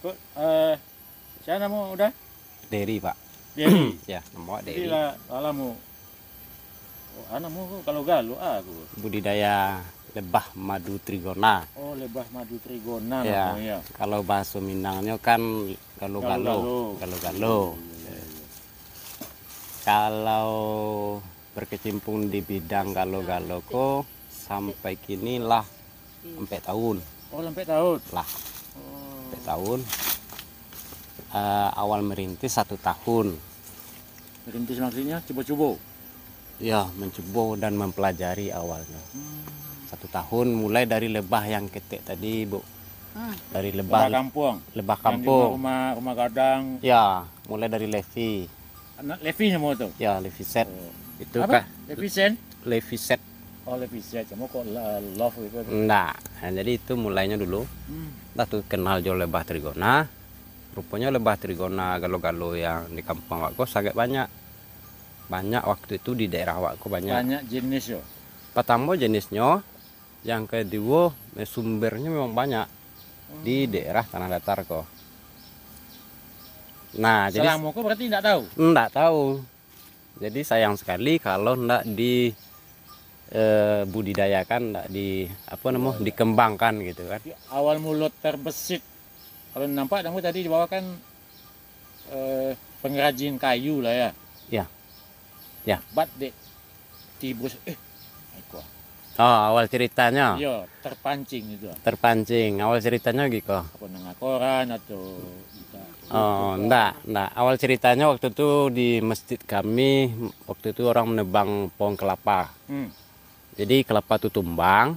Kok saya nama udah Deri, Pak. Deri. Ya, nama Jadi Deri. lah alamu. Oh, anamu kalau galuh aku. Budidaya lebah madu trigona. Oh, lebah madu trigona Ya, namanya. kalau bahasa Minangnya kan galo-galo. Galo-galo. Kalau berkecimpung di bidang galo-galo kok sampai kini lah 4 tahun Oh, sampai tahun. lah. Oh. 4 tahun. Awal merintis 1 tahun. Merintis maksudnya coba-coba. Ya, mencoba dan mempelajari awalnya. 1 tahun mulai dari lebah yang ketek tadi, Bu. Dari Lebah lebah kampung. lebah Yang di kampung. rumah gadang. Ya, mulai dari levi. Anak Levi semua tuh. Ya, levi set. Oh. Itu Apa? kan Levi Sen? levi set. Oh, Levi Sen. Kamu kok love itu? Nah, jadi itu mulainya dulu. Lah tuh kenal jo lebah trigona. Rupanya lebah trigona galo-galo yang di kampung aku sangat banyak. Banyak waktu itu di daerah aku banyak. Banyak jenis yo. Pertama jenisnya, yang kedua sumbernya memang banyak di daerah tanah datar kok. Nah, jadi Selama kok berarti tidak tahu. enggak tahu. Jadi sayang sekali kalau enggak di budidayakan, enggak di dikembangkan gitu kan. Di awal mulut terbesit. Kalau nampak kamu tadi dibawakan pengrajin kayu lah ya. Ya. Ya. Bat dek tibus aku. Oh, awal ceritanya Iya, terpancing itu. terpancing. Awal ceritanya gitu. Apa nang koran atau Oh, enggak. Awal ceritanya waktu itu di masjid kami, waktu itu orang menebang pohon kelapa. Jadi kelapa itu tumbang.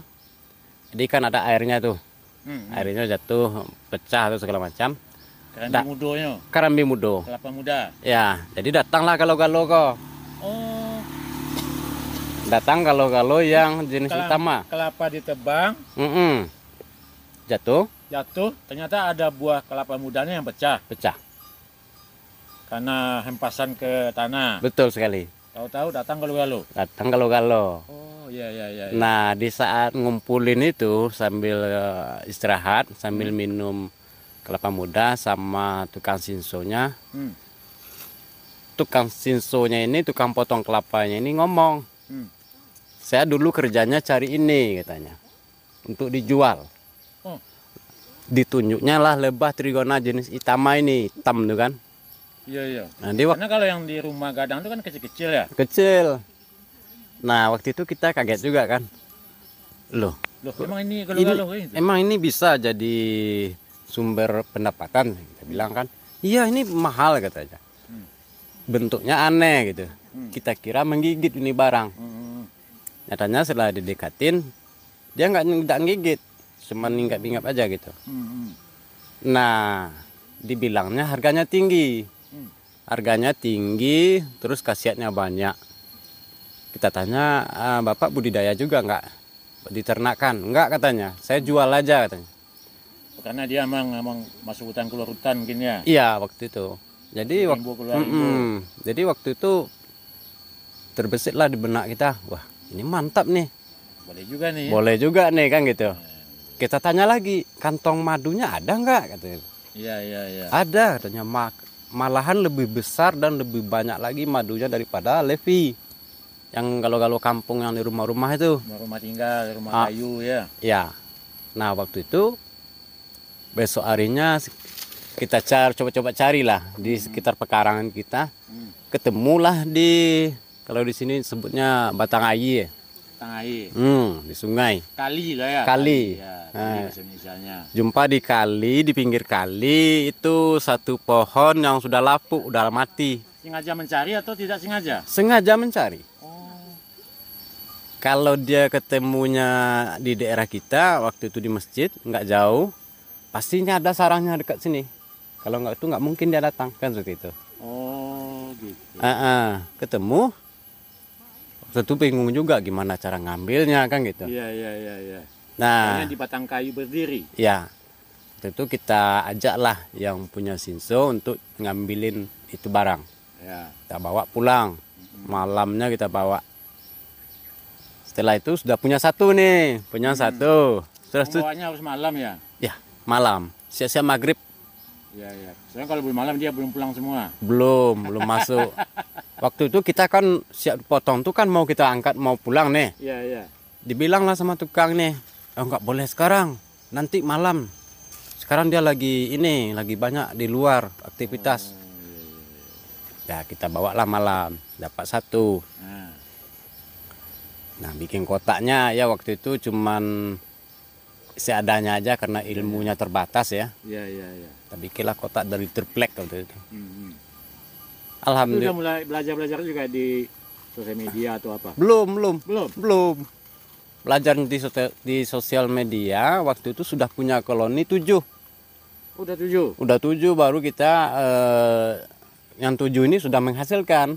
Jadi kan ada airnya tuh. Airnya jatuh, pecah atau segala macam. Kerambi mudonya. Kerambi mudo. Kelapa muda. Ya, jadi datanglah galo-galo kok. Oh, Datang galo-galo yang jenis utama. kelapa ditebang, Jatuh, jatuh, ternyata ada buah kelapa mudanya yang pecah pecah. karena hempasan ke tanah. Betul sekali. Tahu-tahu datang galuh-galuh. Datang galo-galo. Oh, iya iya iya. Nah, di saat ngumpulin itu sambil istirahat, sambil minum kelapa muda sama tukang sinsonya. Tukang sinsonya ini, tukang potong kelapanya ini ngomong, saya dulu kerjanya cari ini katanya, untuk dijual. Oh. Ditunjuknya lah lebah trigona jenis itama ini, hitam tuh kan. Iya iya. Nah, Karena kalau yang di rumah gadang itu kan kecil-kecil ya. kecil. Nah, waktu itu kita kaget juga kan. Loh, Emang ini galuh-galuh itu? emang ini bisa jadi sumber pendapatan, kita bilang kan. Iya, ini mahal katanya. Bentuknya aneh gitu. Kita kira menggigit ini barang. Nyatanya setelah didekatin, dia nggak ngigit, cuma hinggap-hinggap aja gitu. Nah, dibilangnya harganya tinggi. Harganya tinggi, terus khasiatnya banyak. Kita tanya, Bapak budidaya juga nggak? Diternakan? Enggak katanya, saya jual aja katanya. Karena dia emang masuk hutan keluar hutan mungkin ya. Iya, waktu itu. Jadi jadi waktu itu terbesitlah di benak kita, wah ini mantap nih. Boleh juga nih. Boleh juga nih kan gitu. Kita tanya lagi, kantong madunya ada nggak katanya. Iya iya iya. Ada katanya, malahan lebih besar dan lebih banyak lagi madunya daripada levi. Yang galo-galo kampung yang di rumah-rumah itu. Rumah tinggal, rumah kayu ya. Ya. Nah, waktu itu besok harinya kita coba-coba carilah di sekitar pekarangan kita. Ketemulah kalau di sini sebutnya batang air. Batang air. Di sungai. Kali lah ya. Kali. Ya, bahasa Indonesianya. Jumpa di kali, di pinggir kali itu satu pohon yang sudah lapuk, udah mati. Sengaja mencari atau tidak sengaja? Sengaja mencari. Oh. Kalau dia ketemunya di daerah kita waktu itu di masjid, nggak jauh, pastinya ada sarangnya dekat sini. Kalau nggak itu nggak mungkin dia datang kan seperti itu. Oh gitu. Ketemu, waktu itu bingung juga gimana cara ngambilnya kan gitu. Iya iya iya iya. Nah, di batang kayu berdiri. Ya, waktu itu kita ajaklah yang punya sinso untuk ngambilin itu barang. Ya. Kita bawa pulang, malamnya kita bawa. Setelah itu sudah punya satu nih, satu. Terus Bawanya harus malam ya? ya malam, siap-siap maghrib. Iya, iya. Soalnya kalau belum malam dia belum pulang semua. Belum masuk. Waktu itu kita kan siap potong tuh kan mau kita angkat mau pulang nih. Iya, iya. Dibilang lah sama tukang nih, oh, nggak boleh sekarang, nanti malam. Sekarang dia lagi banyak di luar aktivitas. Ya kita bawa lah malam, dapat satu. Nah bikin kotaknya ya waktu itu cuman seadanya aja karena ilmunya terbatas ya. Iya, iya, iya. Kita bikinlah kotak dari triplek waktu itu. Itu Alhamdulillah. udah mulai belajar juga di sosial media atau apa? Belum. Belum. Belajar di sosial media waktu itu sudah punya koloni 7. Udah 7. Udah 7 baru kita yang 7 ini sudah menghasilkan.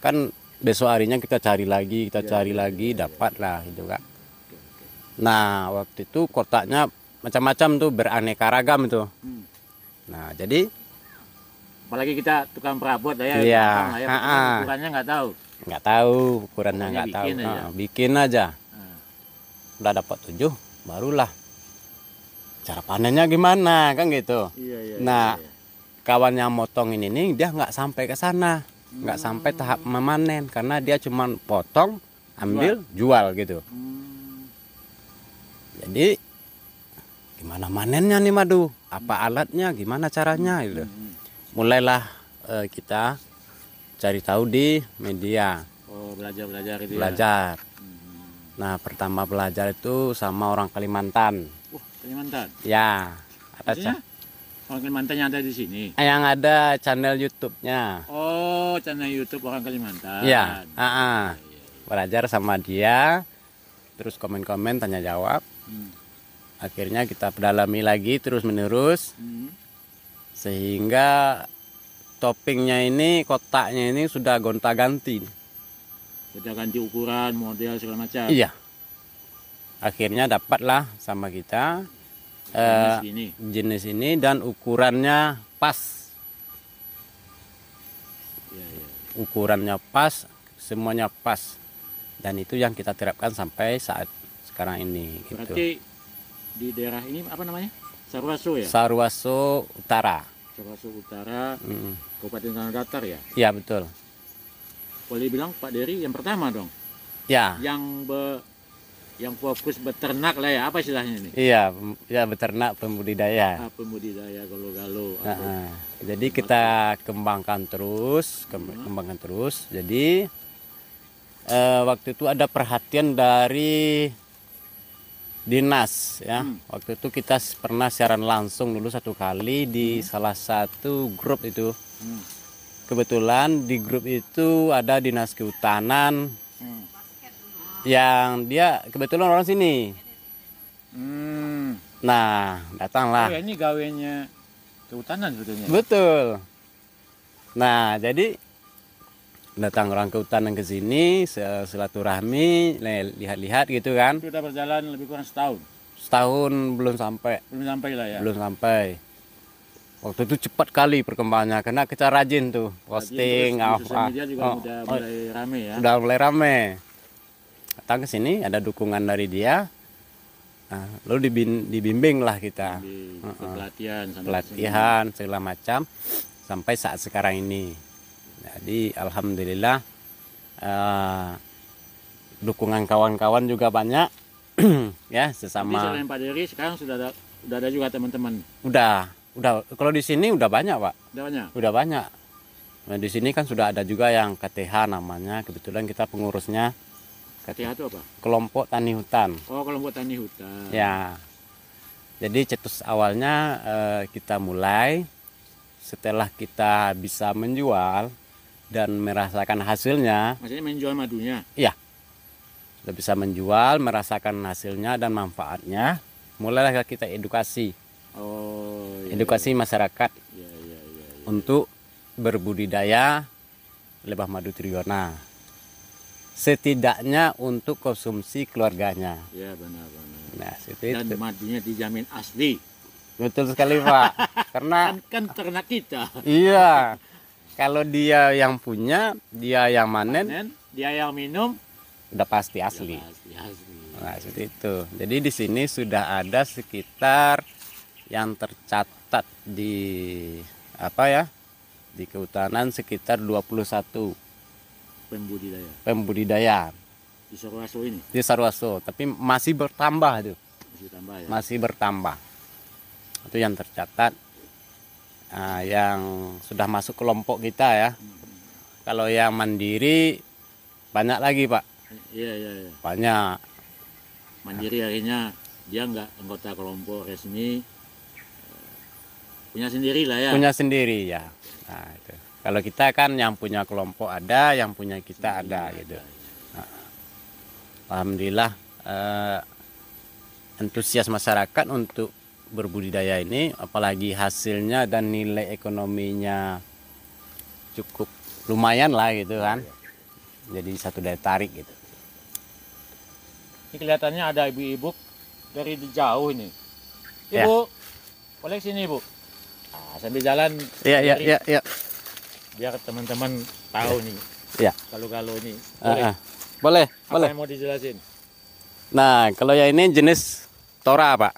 Kan besok harinya kita cari lagi, dapat lah gitu kan. Nah waktu itu kotaknya macam-macam tuh, beraneka ragam itu. Nah jadi apalagi kita tukang perabot lah ya. Iya. Gampang lah ya. Ukurannya nggak tahu. Ukurannya nggak tahu. Bikin aja. Udah dapat 7, barulah cara panennya gimana kan gitu. Iya. Nah kawan yang motong ini nih dia nggak sampai ke sana, nggak sampai tahap memanen karena dia cuma potong, ambil, jual gitu. Jadi gimana manennya nih madu? Apa alatnya? Gimana caranya? Gitu. Mulailah kita cari tahu di media. Oh belajar itu. Belajar. Nah pertama belajar itu sama orang Kalimantan. Kalimantan. Ya. Ada orang Kalimantan yang ada di sini. Yang ada channel YouTube-nya. Oh channel YouTube orang Kalimantan. Iya. Belajar sama dia. Terus komen-komen, tanya jawab. Akhirnya kita pedalami lagi terus menerus. Sehingga toppingnya ini, kotaknya ini sudah gonta-ganti. Sudah ganti ukuran, model segala macam. Iya. Akhirnya dapatlah sama kita jenis ini dan ukurannya pas. Ukurannya pas, semuanya pas. Dan itu yang kita terapkan sampai saat sekarang ini. Berarti di daerah ini apa namanya? Sarwaso ya? Sarwaso Utara. Sarwaso Utara, Kabupaten Tanah Datar ya? Iya betul. Boleh bilang Pak Dery yang pertama dong? Ya. Yang fokus beternak lah ya, apa istilahnya ini? Iya, ya beternak pembudidaya. Pembudidaya galo-galo. Jadi kita kembangkan terus, Jadi waktu itu ada perhatian dari dinas ya. Waktu itu kita pernah siaran langsung dulu satu kali di salah satu grup itu. Kebetulan di grup itu ada dinas kehutanan yang dia kebetulan orang sini. Nah datanglah. Oh ya, ini gawenya kehutanan sebetulnya. Betul. Nah jadi datang orang kehutanan ke sini, silaturahmi, lihat-lihat gitu kan. Sudah berjalan lebih kurang setahun. Setahun belum sampai. Belum sampai lah ya. Belum sampai. Waktu itu cepat kali perkembangannya karena kita rajin tuh posting apa. Sosial media juga udah mulai rame ya. Udah mulai rame. Datang ke sini ada dukungan dari dia. Nah, lalu dibimbing lah kita. Pelatihan segala macam sampai saat sekarang ini. Jadi alhamdulillah dukungan kawan-kawan juga banyak ya sesama. Jadi selain Pak Dery sekarang sudah ada juga teman-teman. Udah kalau di sini udah banyak Pak. Udah banyak. Nah di sini kan sudah ada juga yang KTH namanya, kebetulan kita pengurusnya. KTH itu apa? Kelompok Tani Hutan. Oh kelompok Tani Hutan. Ya. Jadi cetus awalnya kita mulai setelah kita bisa menjual dan merasakan hasilnya. Maksudnya menjual madunya? Iya. Sudah bisa menjual, merasakan hasilnya dan manfaatnya. Mulailah kita edukasi. Edukasi masyarakat untuk berbudidaya lebah madu Trigona. Setidaknya untuk konsumsi keluarganya. Ya benar. Nah, dan madunya dijamin asli. Betul sekali Pak. Karena kan ternak kita. Iya. Kalau dia yang punya, dia yang manen, dia yang minum, udah pasti asli. Pasti asli. Nah, seperti itu. Jadi di sini sudah ada sekitar yang tercatat di apa ya, di kehutanan sekitar 21 pembudidaya di Sarwaso ini. Di Sarwaso, tapi masih bertambah tuh. Masih tambah ya. Masih bertambah. Itu yang tercatat. Yang sudah masuk kelompok kita ya. Kalau yang mandiri banyak lagi, Pak. Iya. Banyak. Mandiri akhirnya dia nggak anggota kelompok resmi, punya sendiri lah ya. Punya sendiri ya. Nah, itu. Kalau kita kan yang punya kelompok ada, yang punya kita ada gitu. Nah, alhamdulillah antusias masyarakat untuk berbudidaya ini, apalagi hasilnya dan nilai ekonominya cukup lumayan lah gitu kan. Jadi satu daya tarik gitu. Ini kelihatannya ada ibu-ibu dari jauh ini. Ibu, boleh sini, Bu. Sambil jalan. Iya. Biar teman-teman tahu nih. Iya. Kalau ini. Boleh. Apa yang mau dijelasin? Nah, kalau yang ini jenis tora, Pak.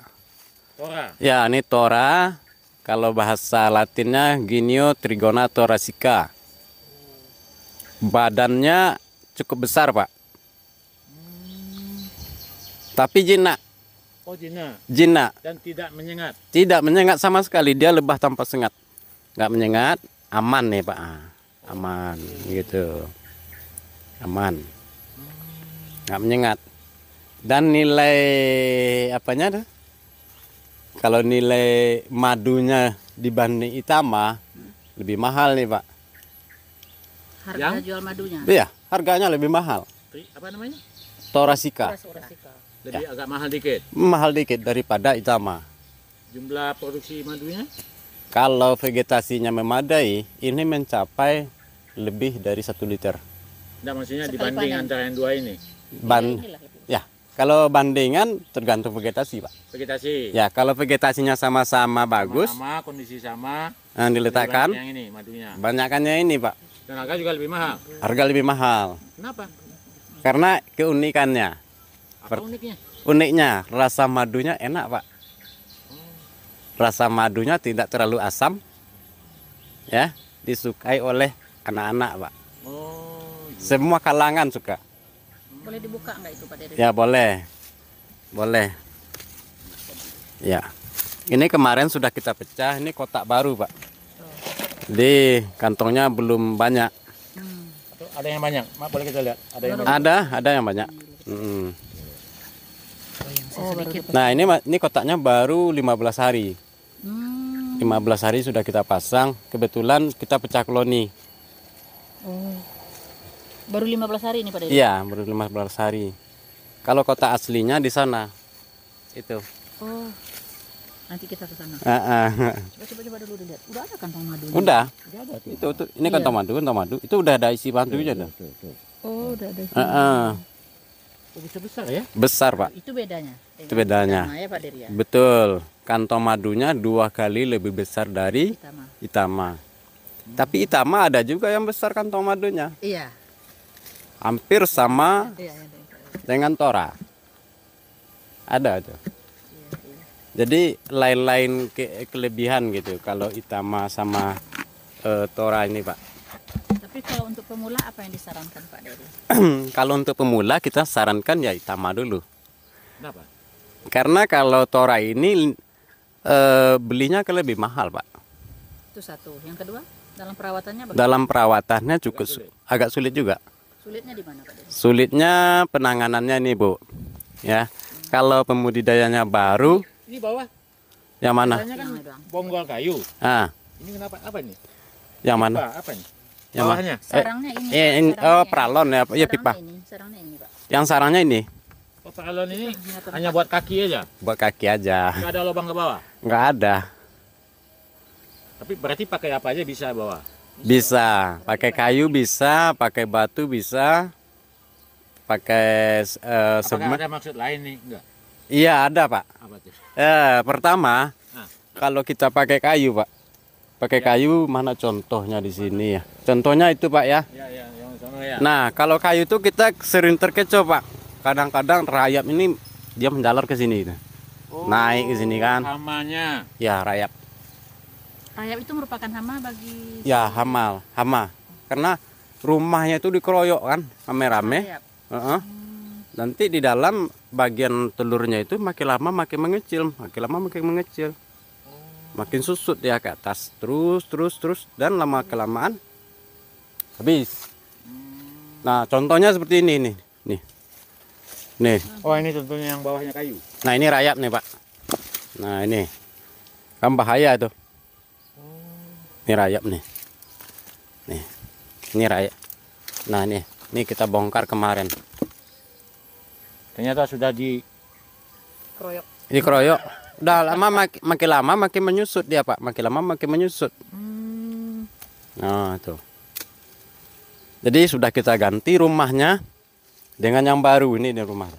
Tora. Ya, ini tora. Kalau bahasa Latinnya Gineo trigona thoracica. Badannya cukup besar, Pak. Tapi jinak. Oh, jinak. Jinak. Dan tidak menyengat. Tidak menyengat sama sekali. Dia lebah tanpa sengat. Nggak menyengat. Aman nih, Pak. Aman gitu. Aman. Nggak menyengat. Dan nilai apanya tuh? Kalau nilai madunya dibanding Itama lebih mahal nih, Pak. Harga jual madunya? Iya, harganya lebih mahal. Apa namanya? Thoracica. Lebih agak mahal dikit. Mahal dikit daripada Itama. Jumlah produksi madunya? Kalau vegetasinya memadai, ini mencapai lebih dari 1 liter. Nah, maksudnya dibanding antara yang dua ini? Ya, kalau bandingan tergantung vegetasi, Pak. Vegetasi. Ya, kalau vegetasinya sama-sama bagus, sama kondisi sama, diletakkan, yang ini madunya. Banyakannya ini, Pak. Dan harga juga lebih mahal. Harga lebih mahal. Kenapa? Karena keunikannya. Apa uniknya? Uniknya, rasa madunya enak, Pak. Rasa madunya tidak terlalu asam, ya, disukai oleh anak-anak, Pak. Oh, gitu. Semua kalangan suka. Boleh dibuka nggak itu, Pak Dery? Ya, boleh. Ya, ini kemarin sudah kita pecah. Ini kotak baru, Pak. Di kantongnya belum banyak. Ada yang banyak, boleh kita lihat. Ada yang banyak. Ada yang banyak. Nah, ini kotaknya baru 15 hari. 15 hari sudah kita pasang. Kebetulan kita pecah koloni. Baru 15 hari ini, Pak Dery? Iya, baru 15 hari. Kalau kotak aslinya di sana. Itu. Oh, nanti kita ke sana. Coba dulu dilihat. Udah ada kantong madunya? Udah. Ada. Itu ini kantong madu. Itu udah ada isi madunya tuh. Oh, udah ada. Oh, bisa besar ya? Besar, Pak. Itu bedanya. Itu bedanya. Ya, Pak Dery, ya? Betul. Kantong madunya 2 kali lebih besar dari Itama. Tapi Itama ada juga yang besar kantong madunya. Iya. Hampir sama Iya. dengan tora. Ada tuh. Jadi lain-lain kelebihan gitu kalau Itama sama tora ini, Pak. Tapi kalau untuk pemula apa yang disarankan, Pak Dery? Kalau untuk pemula kita sarankan ya Itama dulu. Kenapa? Karena kalau tora ini belinya lebih mahal, Pak. Itu satu. Yang kedua, dalam perawatannya bagaimana? Dalam perawatannya cukup agak sulit juga. Sulitnya di mana, Pak Dery? Sulitnya penanganannya nih, Bu. Ya. Kalau pembudidayanya baru. Ini bawah. Yang mana? Kan bonggol kayu. Ini kenapa? Apa ini? Yang mana? Apa ini? Yang bawahnya? Sarangnya ini. Pralon ya, ya pipa. Sarangnya ini, Pak. Yang sarangnya ini. Oh, paralon ini hanya buat kaki aja? Buat kaki aja. Nggak ada lubang ke bawah? Nggak ada. Tapi berarti pakai apa aja bisa bawah? Bisa. Pakai kayu bisa, pakai batu bisa, pakai Apakah ada maksud lain nih? Enggak? Iya, ada, Pak. Apa tuh? Pertama, kalau kita pakai kayu, Pak. Pakai kayu, mana contohnya di sini ya? Contohnya itu, Pak, ya. Iya, yang sana ya. Nah, kalau kayu itu kita sering terkecoh, Pak. Kadang-kadang rayap ini dia menjalar ke sini. naik ke sini kan. Hamanya. Ya, rayap. Rayap itu merupakan hama bagi... Ya, hama. Karena rumahnya itu dikeroyok kan, rame-rame. Rayap. Nanti di dalam bagian telurnya itu makin lama makin mengecil, makin susut dia ke atas, terus, dan lama kelamaan habis. Nah, contohnya seperti ini nih. Oh, ini contohnya yang bawahnya kayu. Nah, ini rayap nih, Pak. Nah, ini kan bahaya tuh. Ini rayap nih. Ini rayap. Nah, ini kita bongkar kemarin. Ternyata sudah Keroyok. Dikeroyok. Udah lama makin lama makin menyusut dia, Pak. Makin lama makin menyusut. Nah, tuh. Jadi sudah kita ganti rumahnya dengan yang baru. Ini dia rumah.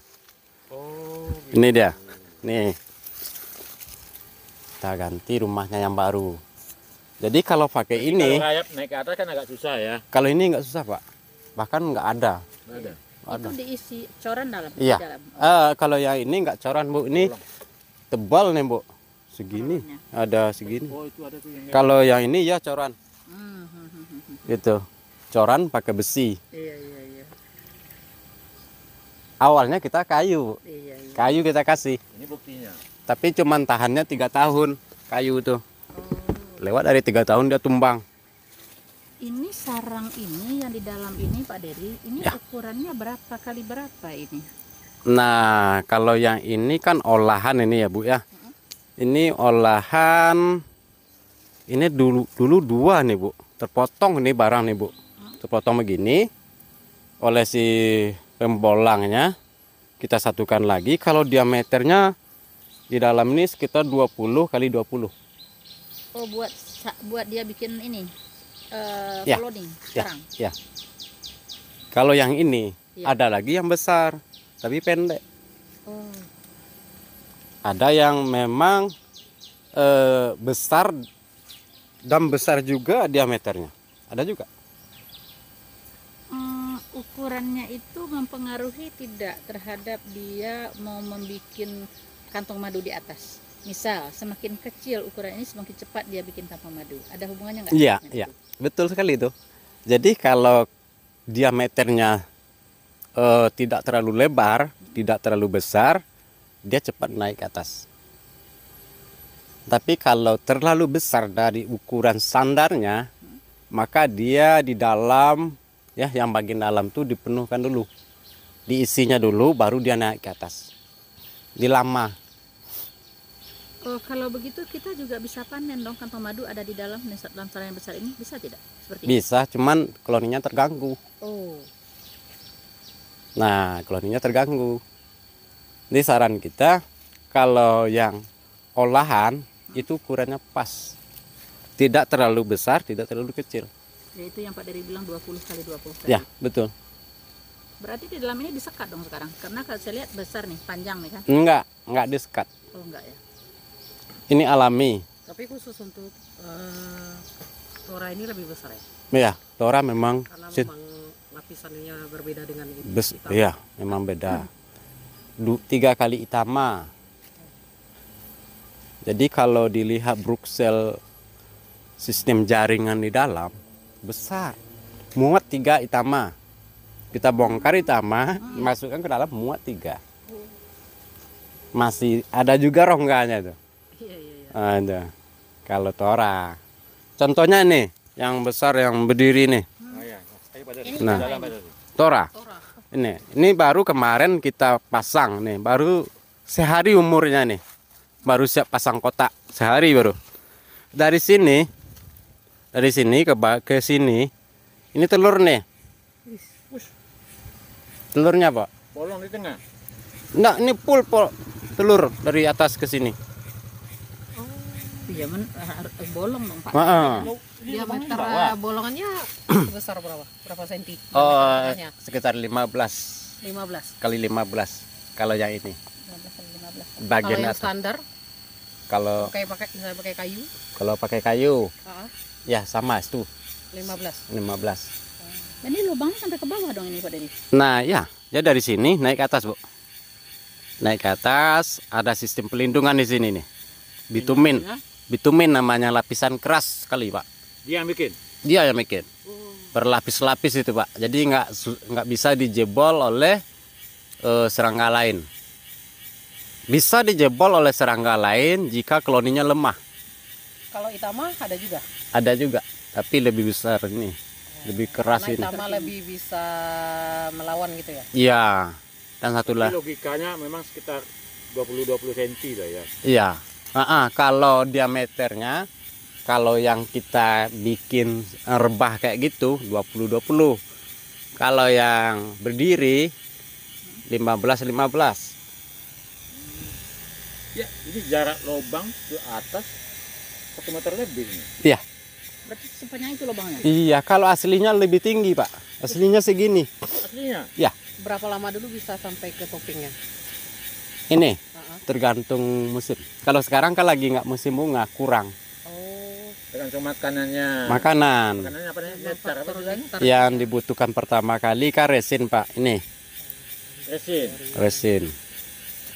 Ini dia. Nih. Kita ganti rumahnya yang baru. Jadi kalau pakai ini, kalau rayap naik ke atas kan agak susah ya. kalau ini nggak susah, Pak. Bahkan nggak ada. Itu diisi coran dalam. Iya. Di dalam. Kalau yang ini nggak coran, Bu. Ini tebal nih, Bu. Segini. Ada segini. Oh, itu ada tuh yang Kalau yang ini ya coran. Gitu. Coran pakai besi. Iya. Awalnya kita kayu. Iya. Kayu kita kasih. Ini buktinya. Tapi cuman tahannya 3 tahun kayu tuh. Lewat dari 3 tahun dia tumbang. Ini sarang ini yang di dalam ini Pak Dery, ini Ya. ukurannya berapa kali berapa ini? Nah, kalau yang ini kan olahan ini ya, Bu ya. Ini olahan. Ini dulu 2 nih, Bu. Terpotong nih barang nih, Bu. Terpotong begini oleh si pembolangnya. Kita satukan lagi. Kalau diameternya di dalam ini sekitar 20 kali 20. Oh, buat dia bikin ini Ya. cloning Ya, sarang. ya. Kalau yang ini Ya. ada lagi yang besar tapi pendek. Oh. Ada yang memang besar dan besar juga diameternya. Ada juga. Ukurannya itu mempengaruhi tidak terhadap dia mau membuat kantong madu di atas. Misal semakin kecil ukuran ini semakin cepat dia bikin kantong madu. Ada hubungannya nggak? Iya, iya. Betul sekali itu. Jadi kalau diameternya tidak terlalu lebar, tidak terlalu besar, dia cepat naik ke atas. Tapi kalau terlalu besar dari ukuran standarnya, maka dia di dalam, ya, yang bagian dalam tuh dipenuhkan dulu, diisinya dulu, baru dia naik ke atas. Dilama. Oh, kalau begitu kita juga bisa panen dong kantong madu ada di dalam sarang yang besar ini, bisa tidak? Seperti Bisa, cuman koloninya terganggu. Oh. Nah, koloninya terganggu. Ini saran kita, kalau yang olahan itu ukurannya pas. Tidak terlalu besar, tidak terlalu kecil. Ya, itu yang Pak Dery bilang 20 kali 20 tadi. Ya, betul. Berarti di dalam ini disekat dong sekarang. Karena kalau saya lihat besar nih, panjang nih kan. Enggak disekat. Oh, enggak ya. Ini alami. Tapi khusus untuk tora ini lebih besar ya? Ya, tora memang Karena memang lapisannya berbeda dengan itu. iya, memang beda. 3 kali Itama. Jadi kalau dilihat Bruxelles sistem jaringan di dalam besar, muat 3 Itama. Kita bongkar Itama, masukkan ke dalam, muat 3. Masih ada juga rongganya tuh. Ada. Kalau tora, contohnya nih, yang besar yang berdiri nih. Nah, tora. Ini baru kemarin kita pasang nih, baru sehari umurnya nih, baru siap pasang kotak sehari baru. Dari sini ke sini, ini telur nih. Telurnya, Pak. Bolong di tengah. Enggak, ini full telur dari atas ke sini. Iya, bolong dong Pak. Diameter bolongannya besar berapa? Berapa senti? Oh, sekitar 15 15 kali 15 kalau yang ini. 15 kali 15. Bagian Kalau yang atas. standar Kalau misalnya pakai kayu, pakai kayu, ah, ya sama itu 15. 15. Dan ini lubangnya sampai ke bawah dong ini Pak Dery. Nah, ya dari sini naik ke atas, Bu. Naik ke atas, ada sistem pelindungan di sini nih. Bitumin. Bitumin namanya, lapisan keras sekali, Pak. Dia yang bikin? Dia yang bikin. Berlapis-lapis itu, Pak. Jadi nggak bisa dijebol oleh serangga lain. Bisa dijebol oleh serangga lain jika koloninya lemah. Kalau Itama ada juga? Ada juga, tapi lebih besar ini. Lebih keras Karena ini. Itama lebih bisa melawan gitu ya? Iya. Dan satu Tapi lagi. logikanya memang sekitar 20-20 cm lah ya. Iya. Kalau diameternya, kalau yang kita bikin rebah kayak gitu 20-20. Kalau yang berdiri 15-15. Ya, ini jarak lubang ke atas 1 meter lebih nih. Iya. Berarti sepanjang itu lubangnya? Iya, kalau aslinya lebih tinggi, Pak. Aslinya segini. Aslinya? Ya, Berapa lama dulu bisa sampai ke toppingnya? ini tergantung musim. Kalau sekarang kan lagi nggak musim bunga, kurang Oh, Tergantung makanannya. makanan. Makanannya apa namanya? Nektar apa faktor bilangnya? nektar. Yang dibutuhkan pertama kali kan resin, Pak. Ini Resin. resin.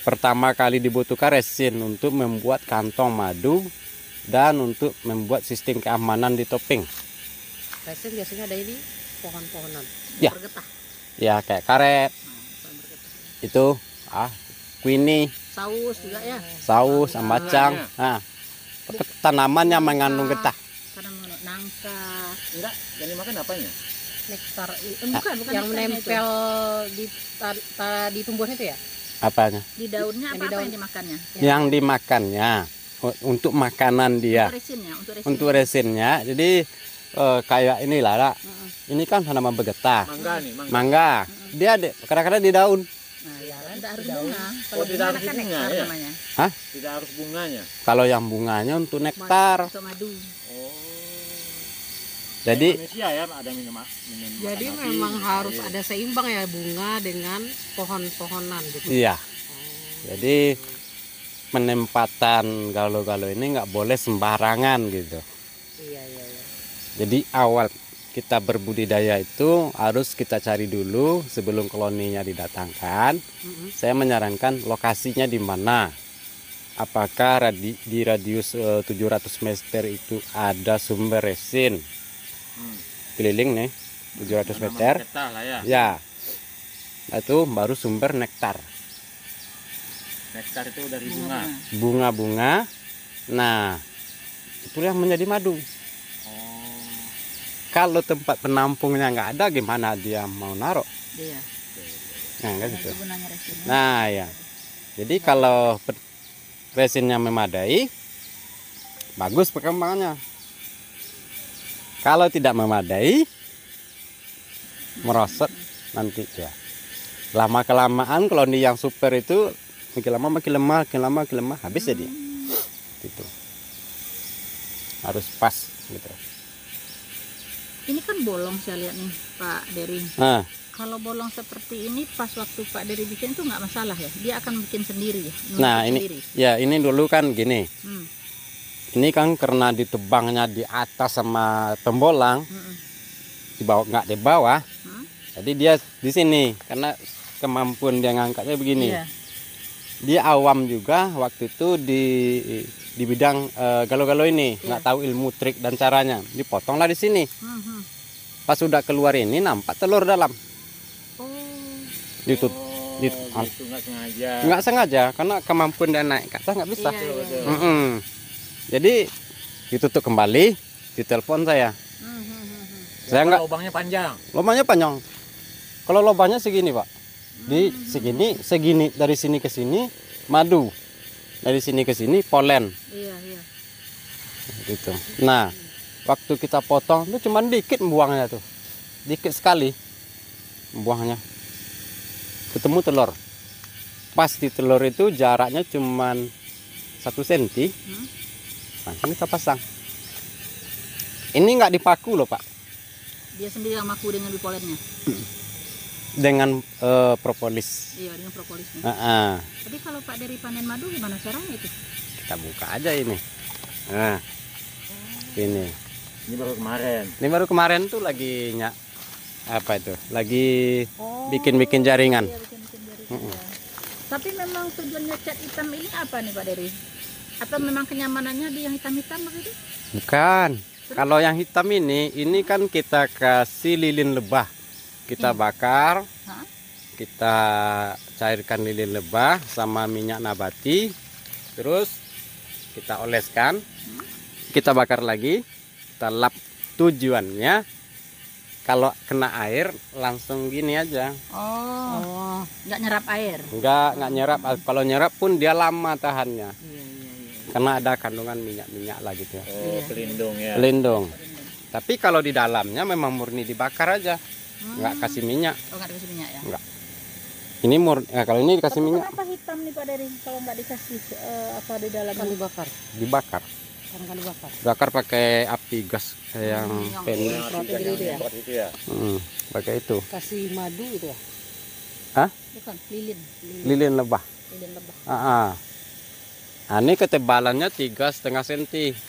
Pertama kali dibutuhkan resin untuk membuat kantong madu dan untuk membuat sistem keamanan di topping. Resin biasanya ada di pohon-pohonan. Ya. Bergetah. Ya, kayak karet Pohon bergetah. itu, quini, Saus juga ya. saus, ambacang. Nah, tanaman yang mengandung getah. Karena nangka. Enggak, yang dimakan apanya? Nektar Bukan yang nektarnya menempel di tumbuhan itu ya? Apanya? Di daunnya Yang apa, di daun. yang dimakannya? Yang dimakannya untuk makanan dia. Untuk resinnya, untuk resin. Untuk resinnya, jadi kayak inilah, Kak. Ini kan tanaman bergetah. Mangga nih, mangga. Mangga, dia kadang-kadang di daun. Nah, ya kan? Tidak harus bunga. Kalau Oh, tidak bunga harus kan bunga, nektar ya? namanya. Tidak harus bunganya. Kalau yang bunganya untuk nektar. Untuk madu. Oh. Jadi Manusia ya ada minum. Jadi makan memang api. harus ada seimbang ya bunga dengan pohon-pohonan gitu. iya. Jadi penempatan galo-galo ini nggak boleh sembarangan gitu. Iya, iya, iya. Jadi awal kita berbudidaya itu harus kita cari dulu sebelum koloninya didatangkan. Saya menyarankan lokasinya di mana. Apakah di radius 700 meter itu ada sumber resin keliling nih 700 meter. Getah lah ya. Ya, itu baru sumber nektar. Nektar itu dari bunga. Bunga-bunga. Nah, itu yang menjadi madu. Oh. Kalau tempat penampungnya nggak ada, gimana dia mau naruh? Iya. Nah, kan Nah, gitu. itu gunanya resinnya. Nah, ya. Jadi kalau resinnya memadai, bagus perkembangannya. Kalau tidak memadai, merosot nanti ya. Lama kelamaan koloni yang super itu makin lama makin lemah, habis ya dia. Gitu. Harus pas gitu. Ini kan bolong saya lihat nih, Pak Dery. Nah, Kalau bolong seperti ini pas waktu Pak Dery bikin itu nggak masalah ya? Dia akan bikin sendiri ya? nah Numpuk ini sendiri. ya ini dulu kan gini. Hmm. Ini kan karena ditebangnya di atas sama tembolang, di bawah nggak di bawah. Jadi dia di sini karena kemampuan dia ngangkatnya begini. Iya. Dia awam juga waktu itu di bidang galo-galo ini, nggak tahu ilmu trik dan caranya. Dipotonglah di sini. Pas sudah keluar ini nampak telur dalam. Oh. Ditut, Gitu nggak sengaja. nggak sengaja karena kemampuan dia naik ke atas nggak bisa. Iya, iya, iya. Mm-mm. Jadi ditutup kembali, ditelepon saya. Saya nggak, Lubangnya panjang. lubangnya panjang. Kalau lubangnya segini, Pak. Di segini dari sini ke sini madu. Dari sini ke sini polen Iya, iya. gitu. Nah, waktu kita potong itu cuma dikit buangnya tuh. Dikit sekali buangnya. Ketemu telur. Pas di telur itu jaraknya cuma 1 cm. Langsung kita pasang. Ini nggak dipaku loh, Pak. Dia sendiri yang maku dengan bipolennya. Dengan propolis. Iya, dengan propolisnya. Nah, Tapi kalau Pak Dery panen madu gimana caranya itu? kita buka aja ini. Nah, ini. Ini baru kemarin. Ini baru kemarin tuh lagi apa itu? Lagi bikin-bikin jaringan. Iya, bikin jaring. Tapi memang tujuannya cat hitam ini apa nih Pak Dery? Atau memang kenyamanannya di yang hitam-hitam begitu? Bukan. Kalau yang hitam ini kan kita kasih lilin lebah. Kita bakar, Hah? kita cairkan lilin lebah sama minyak nabati, terus kita oleskan, kita bakar lagi, kita lap. Tujuannya kalau kena air langsung gini aja. Oh, nggak nyerap air. Nggak nyerap. Kalau nyerap pun dia lama tahannya. Iya. Karena ada kandungan minyak-minyak lah gitu ya. Oh, pelindung ya. Pelindung. Tapi kalau di dalamnya memang murni dibakar aja. Nggak kasih minyak. Oh, nggak dikasih minyak ya? Nggak. Ini murni. Kalau ini dikasih Tapi minyak. kenapa hitam nih Pak Dery kalau nggak dikasih apa di dalam? Kan dibakar. Dibakar. Kan dibakar. Bakar pakai api gas yang pendek. Itu ya. Pakai itu. Kasih madu itu ya. Bukan, lilin. Lilin lebah. Lilin lebah. Nah, ini ketebalannya 3,5 cm.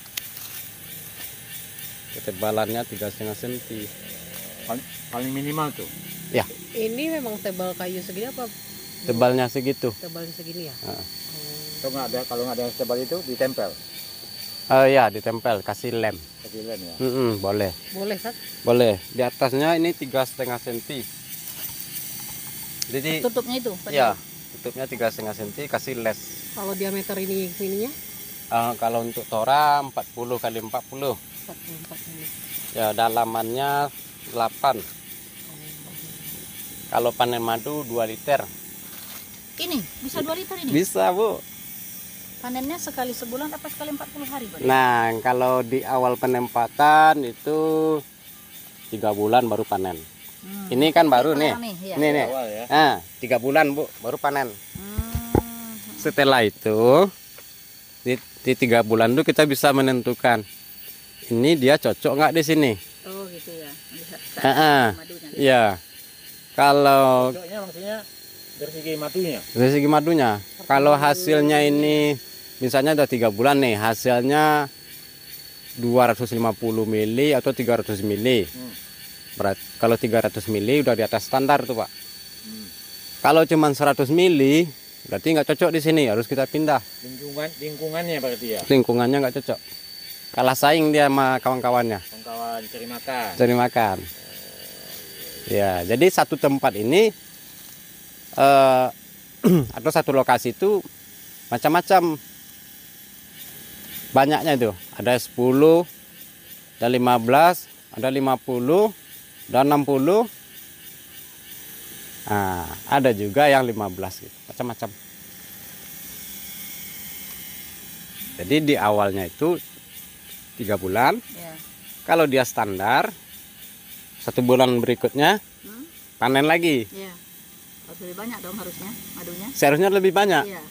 Ketebalannya 3,5 cm. Paling minimal tuh. Ya, Ini memang tebal kayu segini apa? tebalnya segitu. Tebalnya segini ya. Kalau nggak ada yang tebal itu ditempel. Ya, ditempel, kasih lem. Kasih lem ya. Boleh. Boleh kan? Boleh. Di atasnya ini 3,5 cm. Jadi Tutupnya itu Pak ya, Dery? tutupnya 3,5 cm, kasih les. Kalau diameter ininya Kalau untuk tora 40 kali 40. 44 Ya, dalamannya 8. Kalau panen madu 2 liter. Ini bisa 2 liter ini? Bisa, Bu. Panennya sekali sebulan apa sekali 40 hari Pak Dery? Nah, kalau di awal penempatan itu 3 bulan baru panen. Ini kan baru nih. Ya. Ini nih. Awal ya. Nah, 3 bulan, Bu, baru panen. Hmm. Setelah itu di 3 bulan itu kita bisa menentukan ini dia cocok nggak di sini. Oh gitu ya. Lihat madunya. Iya. Kalau Cocoknya maksudnya dari segi matunya. dari segi madunya, kalau hasilnya ini misalnya udah 3 bulan nih, hasilnya 250 mili atau 300 mili. Berat, kalau 300 mili udah di atas standar tuh Pak. Kalau cuma 100 mili berarti nggak cocok di sini, harus kita pindah. Lingkungannya berarti ya. Lingkungannya nggak cocok. Kalah saing dia sama kawan-kawannya. Kawan-kawan cari makan. Cari makan. Ya, jadi satu tempat ini atau satu lokasi itu macam-macam. Banyaknya itu. Ada 10, ada 15, ada 50, dan 60. Nah, ada juga yang 15 gitu, macam-macam. Jadi di awalnya itu 3 bulan. Ya. Kalau dia standar 1 bulan berikutnya panen lagi. Ya. Harus lebih banyak dong harusnya madunya. Seharusnya lebih banyak. Iya.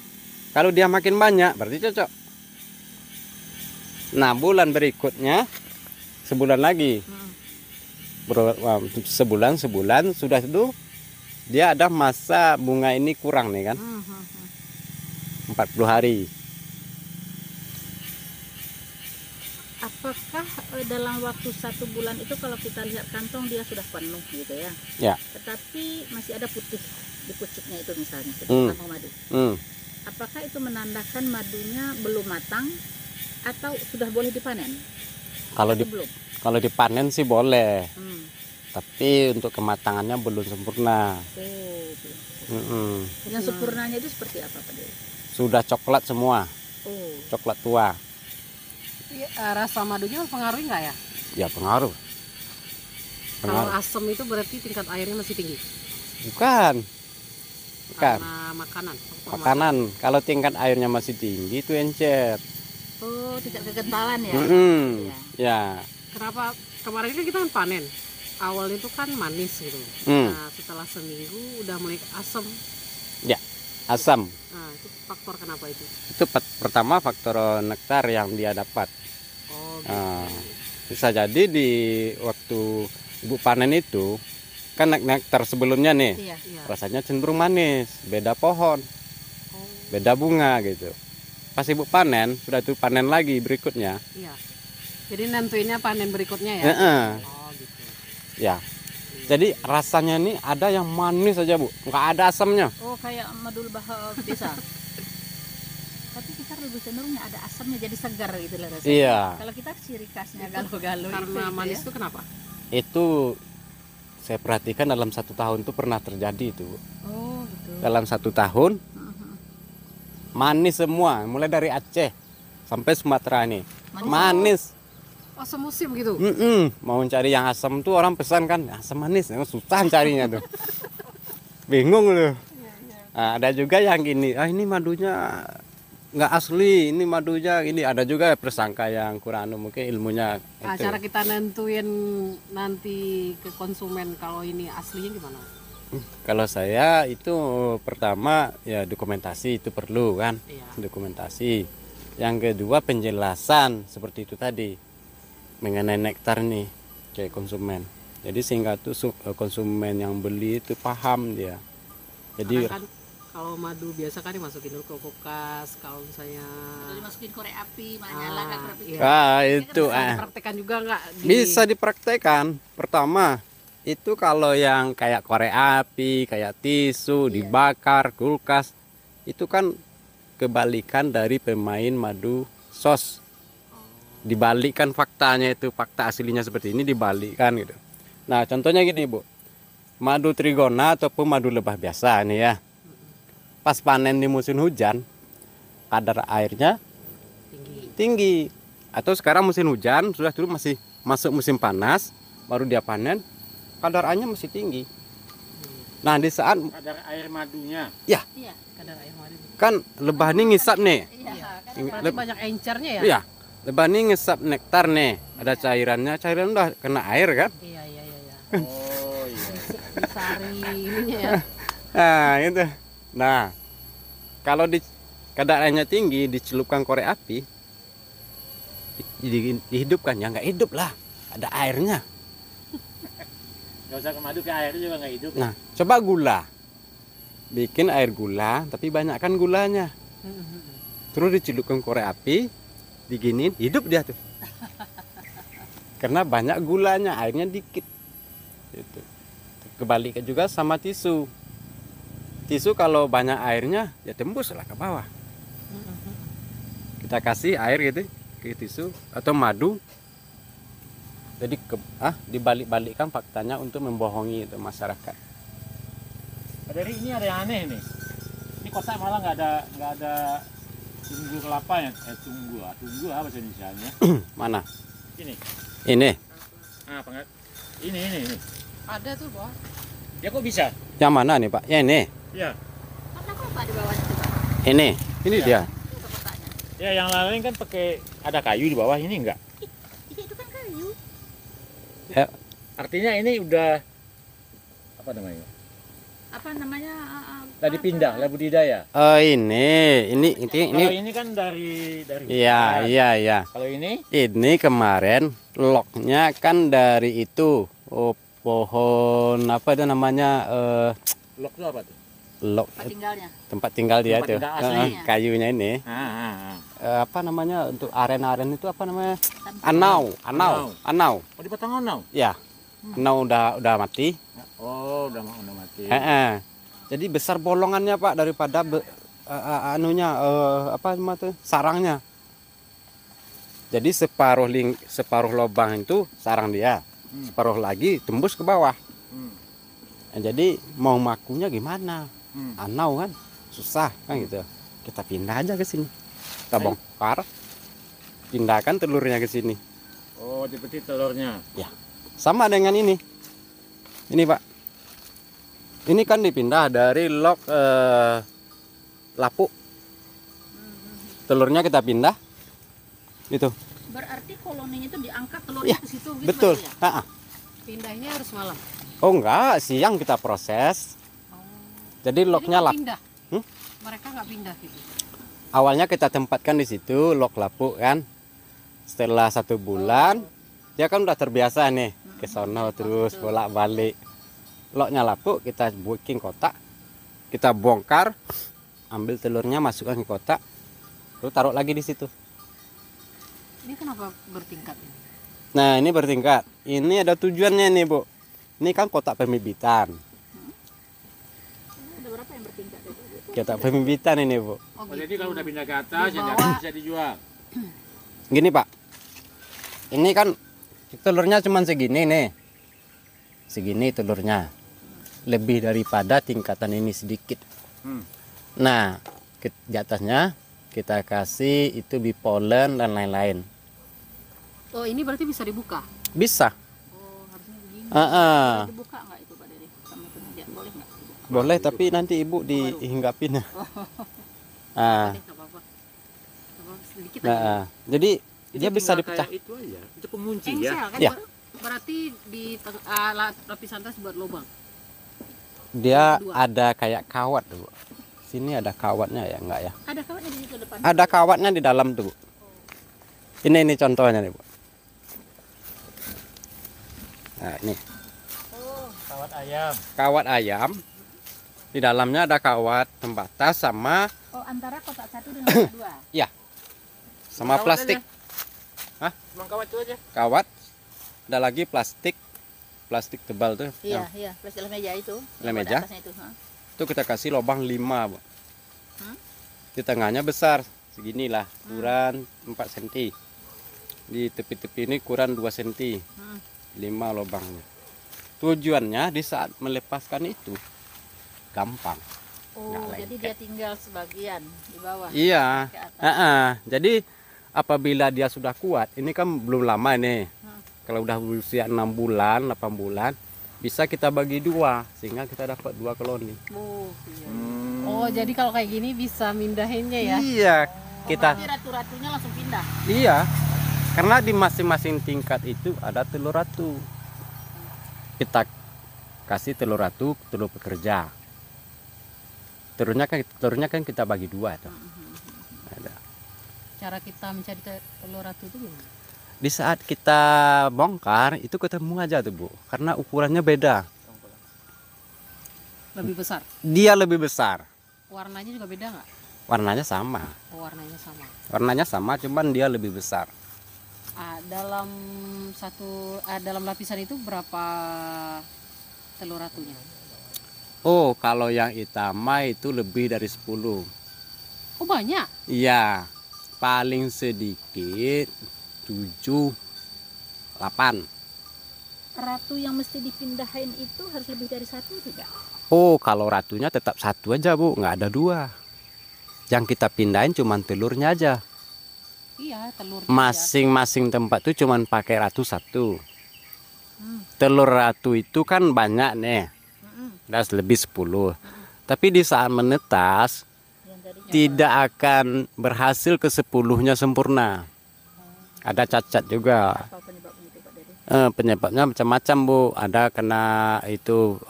Kalau dia makin banyak berarti cocok. Nah, bulan berikutnya sebulan lagi. Sebulan sudah itu dia ada masa bunga ini kurang nih kan, 40 hari. Apakah dalam waktu 1 bulan itu kalau kita lihat kantong dia sudah penuh gitu ya? Ya. Tetapi masih ada putih di pucuknya itu misalnya, kantong madu. Apakah itu menandakan madunya belum matang atau sudah boleh dipanen? Belum. Kalau dipanen sih boleh. Tapi untuk kematangannya belum sempurna. Yang sempurnanya itu seperti apa Pak Dery? Sudah coklat semua. Coklat tua. Ya, rasa madunya mempengaruhi nggak ya? Ya pengaruh. Kalau asam itu berarti tingkat airnya masih tinggi. Bukan. Karena makanan. Makanan. Kalau tingkat airnya masih tinggi itu encer. Oh, tingkat kekentalan ya? Ya. Kenapa kemarin ini kita kan panen? Awal itu kan manis gitu. Nah, setelah seminggu udah mulai asam. Ya, asam. Nah, itu faktor kenapa itu? Itu pertama faktor nektar yang dia dapat. Oh, gitu. Bisa jadi di waktu ibu panen itu kan nektar sebelumnya nih, rasanya cenderung manis, beda pohon, beda bunga gitu. Pas ibu panen, sudah itu panen lagi berikutnya. Iya. Jadi nentuinnya panen berikutnya ya? Oh, gitu. Ya. Jadi rasanya nih ada yang manis aja Bu, nggak ada asamnya. Oh, kayak madu lebah biasa. Tapi kita lebih cenderungnya ada asamnya, jadi segar gitu lah rasanya. Iya. Kalau kita ciri khasnya galo-galo Karena itu manis ya. itu kenapa? Itu saya perhatikan dalam 1 tahun itu pernah terjadi itu Bu. Oh gitu. Dalam 1 tahun manis semua, mulai dari Aceh sampai Sumatera ini manis. Oh, semusim gitu. Mau cari yang asam tuh orang pesan kan asam manis, emang susah carinya tuh. Bingung loh. Nah, ada juga yang gini, ini madunya nggak asli, ini madunya ini. Ada juga persangka yang kurang mungkin ilmunya Nah, itu. cara kita nentuin nanti ke konsumen kalau ini aslinya gimana? Kalau saya itu pertama ya dokumentasi itu perlu kan, Iya. dokumentasi. Yang kedua penjelasan seperti itu tadi mengenai nektar nih kayak konsumen. Jadi sehingga tuh konsumen yang beli itu paham dia. Jadi Karena kan kalau madu biasa kan dimasukin dulu ke kulkas, kalau misalnya Kalau dimasukin korek api, nyala kan korek api. iya. itu Bisa dipraktekkan juga nggak? bisa dipraktekkan. Pertama itu kalau yang kayak korek api, kayak tisu, dibakar, kulkas, itu kan kebalikan dari pemain madu sos. Dibalikkan faktanya itu, fakta aslinya seperti ini dibalikkan gitu. Nah contohnya gini Bu, madu trigona ataupun madu lebah biasa nih ya, pas panen di musim hujan kadar airnya tinggi. Atau sekarang musim hujan sudah dulu masih masuk musim panas baru dia panen, kadar airnya masih tinggi. Nah di saat Kadar air madunya. Iya. Kadar air madu. kan lebah ini ngisap nih, Iya. Berarti banyak encernya ya? iya lebah ini ngisap nektar nih, ada cairan udah kena air kan. Iya, iya, iya, iya. Oh iya. Sari ininya ya. Nah itu. Nah kalau di kadar airnya tinggi dicelupkan korek api, dihidupkan ya nggak hidup lah, ada airnya. Gak usah ke madu, ke air juga nggak hidup. Nah coba gula, bikin air gula tapi banyakkan gulanya, terus dicelupkan korek api, diginin hidup dia tuh. Karena banyak gulanya, airnya dikit. Itu. Kebalikan juga sama tisu. Tisu kalau banyak airnya ya tembus lah ke bawah. Kita kasih air gitu ke tisu atau madu. Jadi dibalik-balikkan faktanya untuk membohongi itu masyarakat. Dari ini ada yang aneh nih. Ini kotak malah nggak ada tunggu kelapa ya? Tunggu apa bahasa Indonesianya? Mana? Ini. Ini. Ah, ini. Ada tuh, Bang. Ya kok bisa? Yang mana nih Pak? Ya ini. Ya. Warna apa di bawahnya itu, Pak? Ini Ya. dia. Itu kotaknya. Ya yang lain kan pakai ada kayu di bawah, ini enggak. Iya, itu kan kayu. Ya. Artinya ini udah apa namanya? Apa namanya? Tadi pindah lah budidaya. Oh ini Kalau ini kan dari Iya, hutan. iya. Kalau ini Ini kemarin loknya kan dari itu. Oh, pohon apa itu namanya? lok itu apa tuh? Lok Tempat tinggalnya. tempat tinggal dia Tempat tuh. tinggal aslinya. Kayunya ini. Apa namanya untuk aren-aren itu apa namanya? Anau. Oh di batang anau. Ya. Anau udah mati. Oh udah mati. Jadi besar bolongannya Pak daripada apa namanya tuh sarangnya. Jadi separuh lubang itu sarang dia, separuh lagi tembus ke bawah. Nah, jadi mau makunya gimana? Anau kan susah kan gitu. Kita pindah aja ke sini. Kita bongkar, pindahkan telurnya ke sini. Oh dipetik telurnya. Ya, sama dengan ini. Ini Pak. Ini kan dipindah dari lok lapuk. Telurnya kita pindah. Itu. Berarti koloninya itu diangkat telurnya ke situ gitu. Betul. berarti ya? Pindahnya harus malam. Oh enggak, siang kita proses. Jadi loknya Jadi nggak lap. pindah. Mereka nggak pindah gitu. Awalnya kita tempatkan di situ lok lapuk kan. Setelah 1 bulan, dia kan udah terbiasa nih ke sono terus bolak-balik. Loknya lapuk kita bikin kotak, kita bongkar, ambil telurnya masukkan ke kotak, lalu taruh lagi di situ. Ini kenapa bertingkat ini? Nah ini bertingkat. Ini ada tujuannya nih Bu. Ini kan kotak pembibitan. Ada berapa yang bertingkat itu? Kotak pembibitan ini, Bu. Oh, Jadi gitu. kalau udah pindah ke atas, Di yang bawah. bisa dijual. Gini, Pak. Ini kan telurnya cuma segini nih. Segini telurnya. Lebih daripada tingkatan ini sedikit. Nah, di atasnya kita kasih itu bipolen dan lain-lain. Oh, ini berarti bisa dibuka. Bisa. Oh, harusnya begini. Ah, Boleh dibuka nggak itu Pak Dede? Sama penunjuk boleh nggak? boleh, tapi nanti ibu dihinggapin. Ah, Nggak apa-apa. Sedikit nah, aja. jadi dia bisa cuma dipecah. kayak itu aja. Itu pengunci Engsel ya. kan? Ya. Berarti di lapisan atas buat lubang. Dia Kedua. ada kayak kawat tuh, Bu. Sini ada kawatnya ya, enggak ya? Ada kawatnya di situ depan. Ada kawatnya di dalam tuh, Bu. Ini contohnya nih, Bu. Nah, ini Oh, Kawat ayam. kawat ayam. Di dalamnya ada kawat pembatas sama oh antara kotak satu dengan kotak dua. sama Kawat plastik. aja. Cuma kawat itu aja. Kawat. Ada lagi plastik tebal tuh. Iya, iya, plastik meja itu. Lem Yang meja? pada atasnya itu, ha? Itu kita kasih lubang 5, Bu. Hmm? Di tengahnya besar, seginilah, ukuran 4 cm. Di tepi-tepi ini ukuran 2 cm. Hmm. 5 lubangnya. Tujuannya di saat melepaskan itu gampang. Oh, Nggak jadi lengket. dia tinggal sebagian di bawah. Iya. Ke atas. Jadi apabila dia sudah kuat, ini kan belum lama nih. Hmm. Kalau udah berusia 6 bulan, 8 bulan, bisa kita bagi 2 sehingga kita dapat 2 koloni. Oh, iya. Oh, jadi kalau kayak gini bisa mindahinnya ya? Iya, Oh, kita berarti ratu-ratunya langsung pindah. iya. Karena di masing-masing tingkat itu ada telur ratu. Kita kasih telur ratu, telur pekerja. Telurnya kan kita bagi 2 tuh. Ada. Cara kita mencari telur ratu itu gimana? Di saat kita bongkar itu ketemu aja tuh, Bu. Karena ukurannya beda. Lebih besar. Dia lebih besar. Warnanya juga beda nggak? Warnanya sama. Oh, warnanya sama. Warnanya sama, cuman dia lebih besar. Dalam dalam lapisan itu berapa telur ratunya? Oh, kalau yang itama itu lebih dari 10. Oh, banyak. Iya, paling sedikit 7, 8. Ratu yang mesti dipindahin itu harus lebih dari satu tidak? Oh, kalau ratunya tetap 1 aja, Bu, nggak ada 2. Yang kita pindahin cuman telurnya aja. Iya, telur. Masing-masing tempat tuh cuman pakai ratu 1. Hmm. Telur ratu itu kan banyak nih, Mm-mm. ada lebih 10. Tapi di saat menetas Yang tadinya tidak akan berhasil ke 10-nya sempurna. Ada cacat juga. apa penyebabnya itu Pak Dede? Penyebabnya macam-macam, Bu. Ada kena itu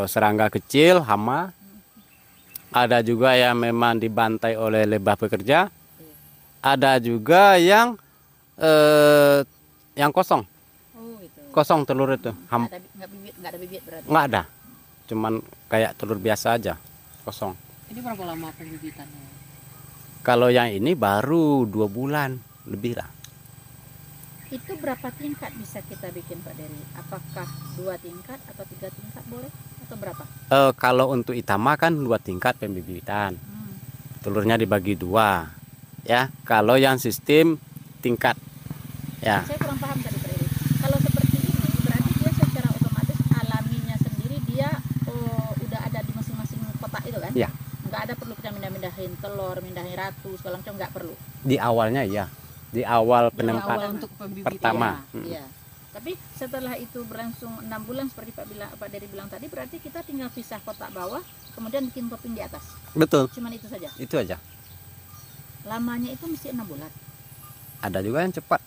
serangga kecil, hama. Ada juga yang memang dibantai oleh lebah pekerja. Ada juga yang kosong, Oh, itu. kosong telur itu. Nggak ada bibit berarti. Nggak ada, cuman kayak telur biasa aja, kosong. Ini berapa lama pembibitannya? Kalau yang ini baru 2 bulan lebih lah. Itu berapa tingkat bisa kita bikin Pak Dery? Apakah 2 tingkat atau 3 tingkat boleh? Atau berapa? Kalau untuk itama kan 2 tingkat pembibitan, telurnya dibagi 2. Ya, kalau yang sistem tingkat, ya. Saya kurang paham tadi Pak Dery. Kalau seperti ini berarti dia secara otomatis alaminya sendiri dia udah ada di masing-masing kotak itu kan? Ya. Nggak ada perlu kita mindahin telur, mindahin ratu segala macam, nggak perlu. Di awalnya ya, di awal Di penempatan Awal untuk pembibitan. pertama. Iya. Tapi setelah itu berlangsung 6 bulan seperti Pak Dery bilang tadi, berarti kita tinggal pisah kotak bawah, kemudian bikin topping di atas. Betul, Cuman itu saja. itu aja. Lamanya itu mesti 6 bulan. Ada juga yang cepat.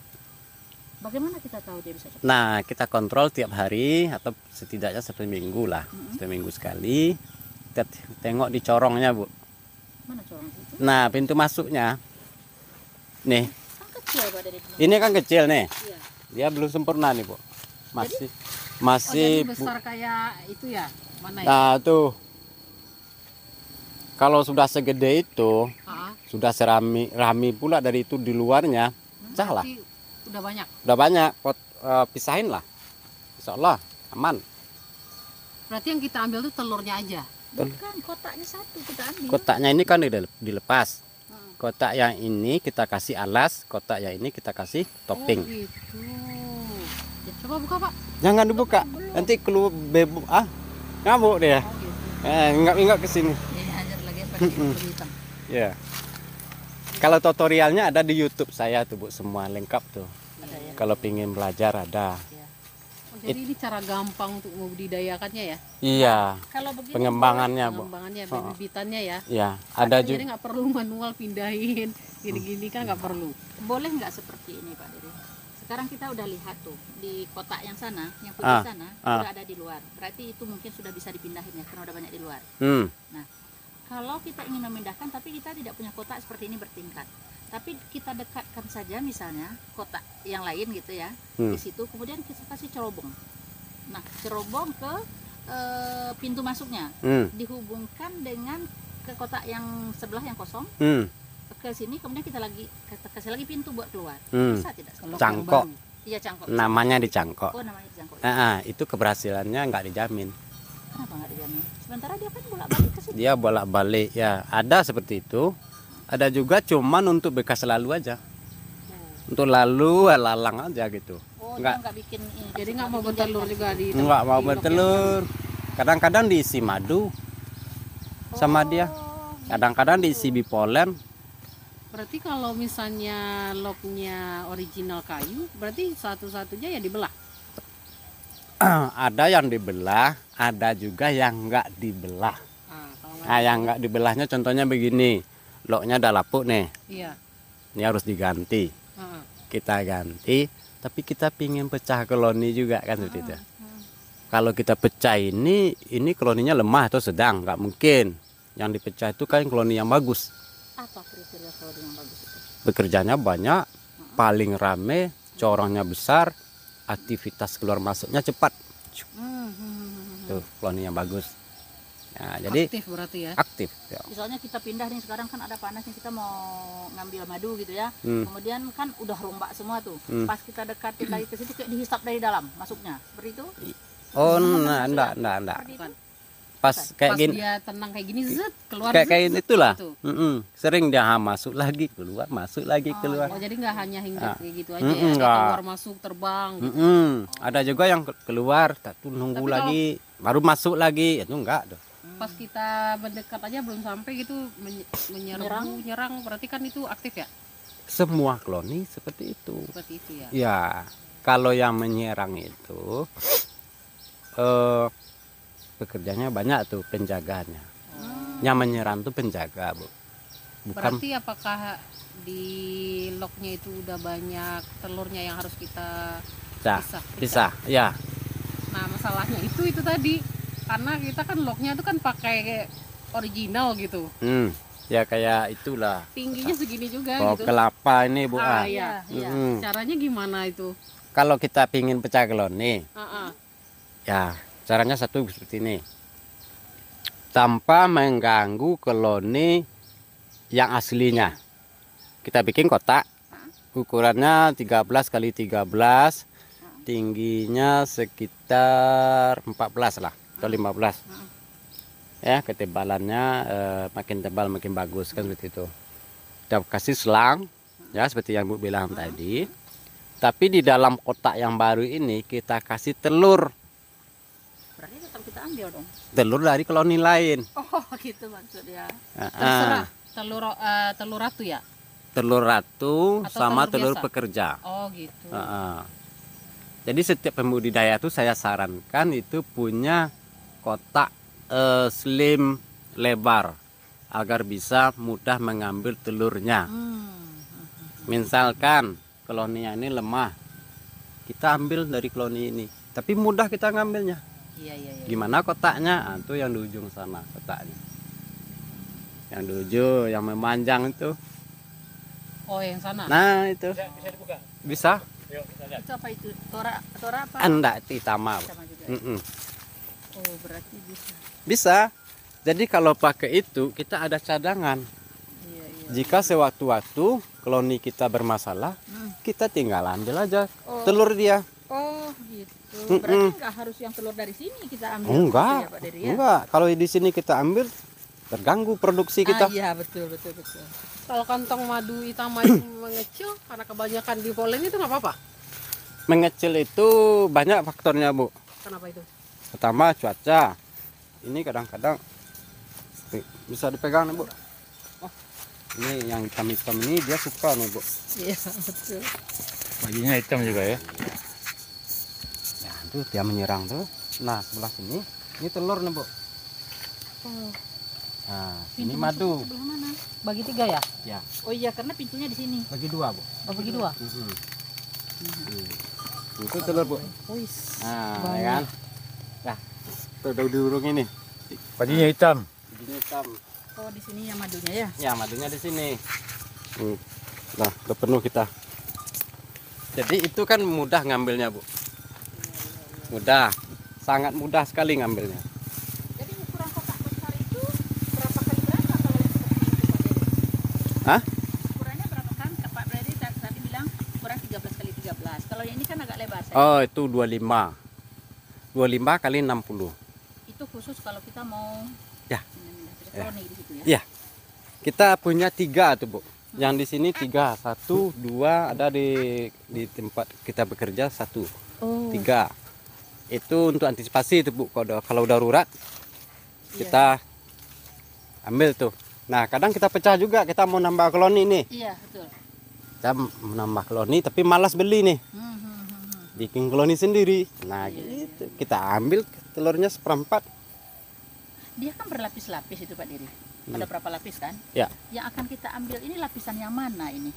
Bagaimana kita tahu dia bisa cepat? Nah, kita kontrol tiap hari atau setidaknya 1 minggu lah, 1 minggu sekali. Kita tengok di corongnya, Bu. Mana corong itu? Nah, pintu masuknya, nih, Kan kecil Pak Dery bilang. ini kan kecil nih. Iya. Dia belum sempurna nih, Bu. Masih, Oh, masih. jadi besar kayak itu ya? Mana ya? Nah, tuh. Kalau sudah segede itu, Ah, sudah rami pula dari itu di luarnya, pecah lah. berarti udah banyak. Udah banyak, pisahin lah. Insya Allah aman. Berarti yang kita ambil tuh telurnya aja. Bukan, kotaknya satu kita ambil. Kotaknya ini kan dilepas. Kotak yang ini kita kasih alas, kotak yang ini kita kasih topping. Oh gitu. Ya, coba buka Pak. Jangan dibuka, nanti keluar ngamuk dia. Oh gitu. Enggak ke sini. Ini aja lagi pakai hitam. Ya. Kalau tutorialnya ada di YouTube saya tuh Bu, semua lengkap tuh. Ada ya. Kalau pengen belajar ada. Oh, jadi ini cara gampang untuk membudidayakannya ya? Iya. Kalau begini pengembangannya Bu. Pengembangannya, bibitannya ya. Ya, ada Jadi juga. nggak perlu manual pindahin, gini-gini kan nggak perlu. boleh nggak seperti ini Pak Diri? Sekarang kita udah lihat tuh di kotak yang sana, yang putih sana udah ada di luar. Berarti itu mungkin sudah bisa dipindahin ya karena udah banyak di luar. Kalau kita ingin memindahkan tapi kita tidak punya kotak seperti ini bertingkat. Tapi kita dekatkan saja misalnya kotak yang lain gitu ya. Di situ kemudian kita kasih cerobong. Nah, cerobong ke pintu masuknya. Dihubungkan dengan ke kotak yang sebelah yang kosong. Ke sini kemudian kita kasih lagi pintu buat keluar. Bisa tidak? Cangkok. Iya, cangkok. Namanya dicangkok. Oh, namanya dicangkok. Itu keberhasilannya nggak dijamin. Kenapa nggak dijamin? Sementara dia kan bolak-balik ke sini. Dia bolak-balik ya. Ada seperti itu. Ada juga cuman untuk bekas lalu aja. Untuk lalu lalang aja gitu. Oh, Nggak. dia nggak bikin ini. Jadi nggak mau bertelur juga di Nggak mau di bertelur. Kadang-kadang diisi madu sama dia. Kadang-kadang diisi bipolen. Berarti kalau misalnya loknya original kayu, berarti satu-satunya ya dibelah. Ada yang dibelah, ada juga yang nggak dibelah. Kalau nggak Nah, yang nggak dibelahnya contohnya begini. Loknya udah lapuk nih. iya. Ini harus diganti. Heeh. Kita ganti, tapi kita pingin pecah koloni juga kan seperti itu. Kalau kita pecah ini koloninya lemah atau sedang, nggak mungkin. Yang dipecah itu kan koloni yang bagus. Apa kriteria kalau yang bagus itu? Bekerjanya banyak, paling rame, corongnya besar, aktivitas keluar masuknya cepat. Tuh koloni yang bagus. Nah, jadi Aktif berarti ya. aktif. Ya. Misalnya kita pindah nih, sekarang kan ada panasnya, kita mau ngambil madu gitu ya. Kemudian kan udah rombak semua tuh. Pas kita dekatin lagi ke situ kayak dihisap dari dalam masuknya. Seperti itu? Oh, enggak. Seperti itu? Pas kayak Pas gini. dia tenang kayak gini, zet, keluar Kayak zet, itulah. gitu. Sering dia masuk lagi keluar, masuk lagi keluar. Oh, jadi nggak hanya hinggap kayak gitu aja ya. enggak. Keluar masuk terbang gitu. Ada juga yang keluar, tuh nunggu Tapi lagi, baru masuk lagi, itu enggak. Pas kita mendekat aja belum sampai gitu nyerang, berarti kan itu aktif ya. Semua koloni seperti itu. Seperti itu ya. Ya, kalau yang menyerang itu pekerjanya banyak tuh penjaganya. Yang menyerang tuh penjaga, Bu. Bukan. Berarti apakah di loknya itu udah banyak telurnya yang harus kita Pisah, ya. Nah, masalahnya itu tadi karena kita kan loknya itu kan pakai original gitu. Ya kayak itulah. Tingginya segini juga Oh, gitu. kelapa ini, Bu. Iya. Mm-mm. Caranya gimana itu? Kalau kita pingin pecah koloni, Heeh. ya caranya satu seperti ini. Tanpa mengganggu koloni yang aslinya. Kita bikin kotak. Ukurannya 13 kali 13. Tingginya sekitar 14 lah atau 15. Ya, ketebalannya makin tebal makin bagus kan seperti itu. Kita kasih selang ya seperti yang Bu bilang tadi. Tapi di dalam kotak yang baru ini kita kasih telur. Berarti tetap kita ambil dong. Telur dari koloni lain. Oh, gitu maksudnya. Terserah. Telur ratu ya? Telur ratu Atau sama telur telur biasa? pekerja. Oh, gitu. Jadi setiap pembudidaya itu saya sarankan itu punya kotak slim lebar agar bisa mudah mengambil telurnya. Misalkan koloninya ini lemah, kita ambil dari koloni ini, tapi mudah kita ngambilnya. Iya. Gimana kotaknya? Itu yang di ujung sana kotaknya. Yang di ujung, yang memanjang itu. Oh, yang sana. Nah itu. Bisa dibuka? Bisa? Yuk kita lihat. Itu apa itu? Tora apa? Enggak, ditama. Sama juga. Ya? Oh, berarti bisa. Bisa. Jadi kalau pakai itu kita ada cadangan. Iya. Jika sewaktu-waktu koloni kita bermasalah, kita tinggal ambil aja Oh. telur dia. Oh, gitu. Berarti nggak harus yang telur dari sini kita ambil. Enggak, gitu ya, Pak Dery, ya? enggak. Kalau di sini kita ambil terganggu produksi kita. Iya betul betul betul. Kalau kantong madu hitam itu mengecil karena kebanyakan di polen itu nggak apa-apa. Mengecil itu banyak faktornya, Bu. Kenapa itu? Pertama cuaca. Ini kadang-kadang bisa dipegang nih, Bu. Oh, ini yang hitam-hitam ini dia suka nih, Bu. Iya betul. Bajunya hitam juga ya. Nah, itu dia menyerang tuh. Nah, sebelah sini ini telur nih, Bu. Oh, Nah, pintu ini masuk madu. sebelah mana? Bagi 3 ya? Ya, Oh iya karena pintunya di sini. bagi 2, Bu. Oh, bagi 2. Itu telur, Bu. Wis. Nah, ya kan? Nah, tuh daun ini. Bajunya hitam. Ini hitam. Oh di sini yang madunya ya? Ya, madunya di sini. Nah, udah penuh kita. Jadi itu kan mudah ngambilnya, Bu. Mudah. Sangat mudah sekali ngambilnya. Jadi ukuran kotak besar itu berapa kali berapa kalau yang seperti itu Pak Dery? Hah? Ukurannya berapa kan? Pak Dery tadi bilang ukuran 13 kali 13. Kalau yang ini kan agak lebar. Oh, itu 25. 25 kali 60. Itu khusus kalau kita mau Ya. koloni di situ ya? Iya. Kita punya 3 tuh, Bu. Yang di sini 3, 1, 2 ada di tempat kita bekerja 1, Oh. 3. Itu untuk antisipasi itu, Bu. Kalau darurat kita ambil tuh. Nah, kadang kita pecah juga. Kita mau nambah koloni nih. Iya betul. Kita mau nambah koloni tapi malas beli nih. Bikin koloni sendiri. Nah, gitu. Kita ambil telurnya 1/4. Dia kan berlapis-lapis itu Pak Dery. Ada berapa lapis kan? Ya. Yang akan kita ambil ini lapisan yang mana ini?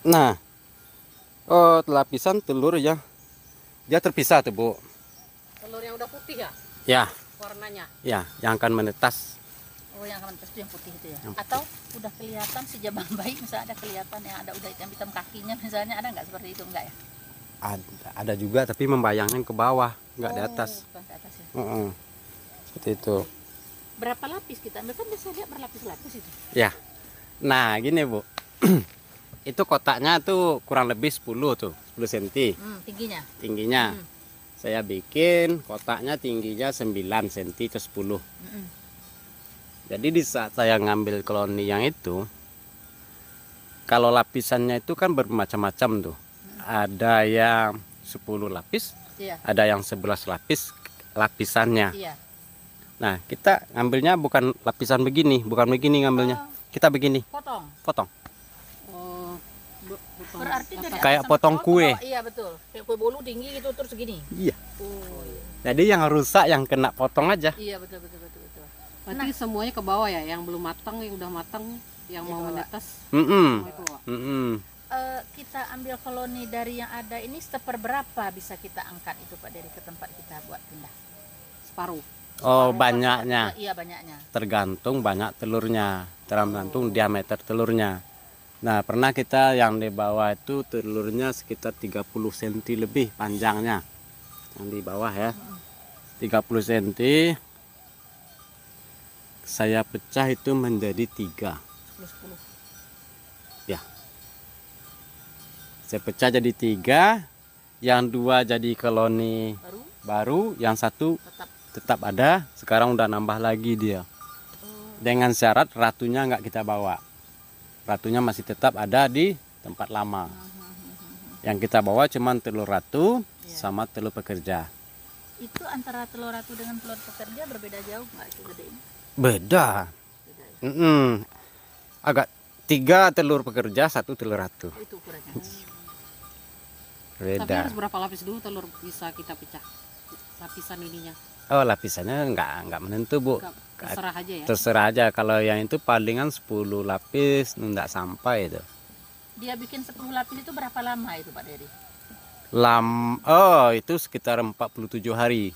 Nah, oh, lapisan telur ya. Dia terpisah tuh, Bu. Telur yang udah putih ya Ya, warnanya? ya, yang akan menetas. Oh yang akan menetas itu yang putih itu ya? Atau udah kelihatan si jabang bayi misalnya ada kelihatan yang ada udah hitam-hitam kakinya misalnya ada nggak seperti itu enggak ya? Ada juga tapi membayangkan ke bawah, nggak di atas. Bukan ke atas ya. Seperti itu. Berapa lapis kita ambil kan biasa lihat berlapis-lapis itu. Ya. Nah, gini, Bu. Itu kotaknya tuh kurang lebih 10 tuh, 10 cm Tingginya. tingginya. Saya bikin kotaknya tingginya 9 cm ke 10. Jadi di saat saya ngambil koloni yang itu, kalau lapisannya itu kan bermacam-macam tuh. Ada yang 10 lapis, Iya. ada yang 11 lapis lapisannya. Iya. Nah, kita ngambilnya bukan lapisan begini, bukan begini ngambilnya. Kita begini, Potong. potong. Oh, Berarti dari Kayak atas potong sampai bawah kue. ke bawah. Iya betul. Kayak kue bolu tinggi gitu terus segini. Iya. Oh iya. Jadi yang rusak yang kena potong aja. Iya betul betul betul betul. berarti semuanya ke bawah ya, yang belum matang, yang udah matang, yang mau menetas semuanya ke bawah. Kita ambil koloni dari yang ada ini seperberapa bisa kita angkat itu Pak dari ke tempat kita buat pindah? Separuh. Oh, Separuh banyaknya. atau- Iya banyaknya. Tergantung banyak telurnya, tergantung diameter telurnya. Nah, pernah kita yang di bawah itu telurnya sekitar 30 cm lebih panjangnya. Yang di bawah ya. 30 cm. Saya pecah itu menjadi 3. 10. Ya. Saya pecah jadi 3, yang 2 jadi koloni baru, yang 1 tetap ada. Sekarang udah nambah lagi dia. Dengan syarat ratunya nggak kita bawa. Ratunya masih tetap ada di tempat lama. Yang kita bawa cuman telur ratu sama telur pekerja. Itu antara telur ratu dengan telur pekerja berbeda jauh nggak itu gedenya? Beda. Agak 3 telur pekerja, 1 telur ratu. Itu ukurannya. Tapi Beda. harus berapa lapis dulu telur bisa kita pecah? Lapisan ininya. Oh, lapisannya nggak menentu, Bu. Terserah aja ya. Terserah aja. Kalau yang itu palingan 10 lapis nggak sampai itu. Dia bikin 10 lapis itu berapa lama itu Pak Dery? Oh, itu sekitar 47 hari.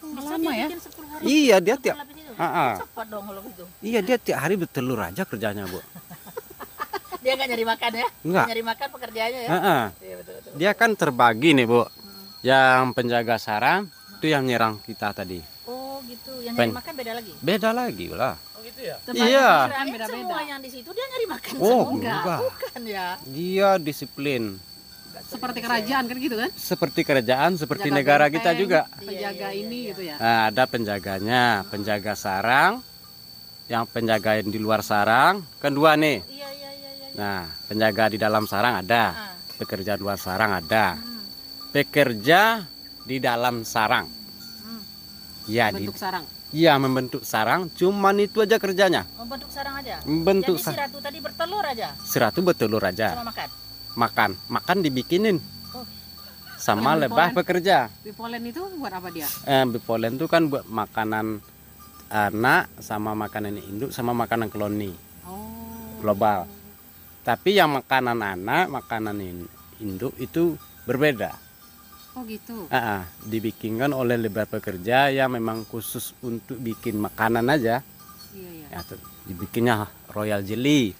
Bisa lama dia ya? bikin 10 hari. Iya, dia 10 tiap lapis itu? Ah. Cepat dong kalau gitu. Iya, dia tiap hari bertelur aja kerjanya, Bu. Dia nggak nyari makan ya? Enggak. Nyari makan pekerjaannya ya? Iya betul betul. Dia kan terbagi nih, Bu. Yang penjaga sarang itu yang nyerang kita tadi. Oh gitu. Yang nyari makan beda lagi? Beda lagi lah. Oh gitu ya? Iya. Kirain beda-beda. semua yang di situ dia nyari makan Oh, semua. enggak. Bukan ya? Dia disiplin. Enggak seperti kerajaan kan gitu kan? Seperti kerajaan, seperti Penjaga negara benteng, kita juga. Penjaga ini gitu ya. Nah, ada penjaganya, penjaga sarang, yang penjaga yang di luar sarang, kan dua nih. Iya, iya, iya, iya. Nah, penjaga di dalam sarang ada, Ah. pekerja luar sarang ada, Hmm. pekerja di dalam sarang. Hmm. Ya, Bentuk sarang. iya membentuk sarang, cuman itu aja kerjanya. Membentuk sarang aja. Membentuk Jadi si ratu tadi bertelur aja Seratu bertelur aja, sama makan. makan dibikinin Oh. sama Yang lebah bipolen. pekerja. Bipolen itu buat apa dia? Bipolen itu kan buat makanan anak sama makanan induk sama makanan koloni Oh. global. Tapi yang makanan anak, makanan induk itu berbeda. Oh gitu. Dibikinkan oleh lebah pekerja yang memang khusus untuk bikin makanan aja. Iya, iya. Ya, dibikinnya royal jelly.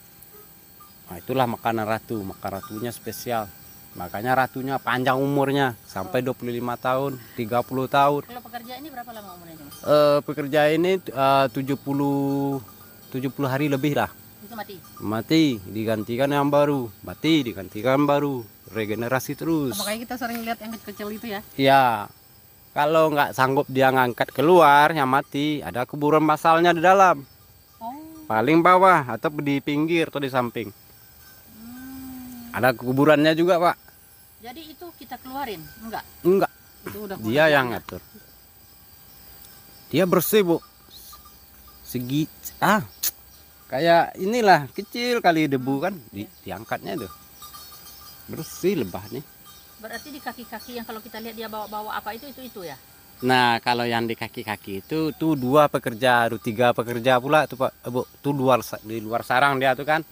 Nah, itulah makanan ratu. Makan ratunya spesial. Makanya ratunya panjang umurnya sampai 25 tahun, 30 tahun. Kalau pekerja ini berapa lama umurnya, Mas? Pekerja ini 70 hari lebih lah. Itu mati. Mati, digantikan yang baru. Mati, digantikan baru. Regenerasi terus. Makanya kita sering lihat yang kecil-kecil itu ya. Ya, kalau nggak sanggup dia ngangkat keluar, yang mati, ada kuburan masalnya di dalam. Oh. Paling bawah atau di pinggir atau di samping. Ada kuburannya juga, Pak. Jadi itu kita keluarin? Enggak. Enggak, Itu udah dia yang ngatur. Dia bersih, Bu. Kayak inilah kecil kali debu kan, diangkatnya tuh. Bersih lebahnya. Berarti di kaki-kaki yang kalau kita lihat dia bawa-bawa apa itu ya? Nah, kalau yang di kaki-kaki itu tuh 2 pekerja, 3 pekerja pula tuh, Pak. Bu, tuh di luar sarang dia tuh kan.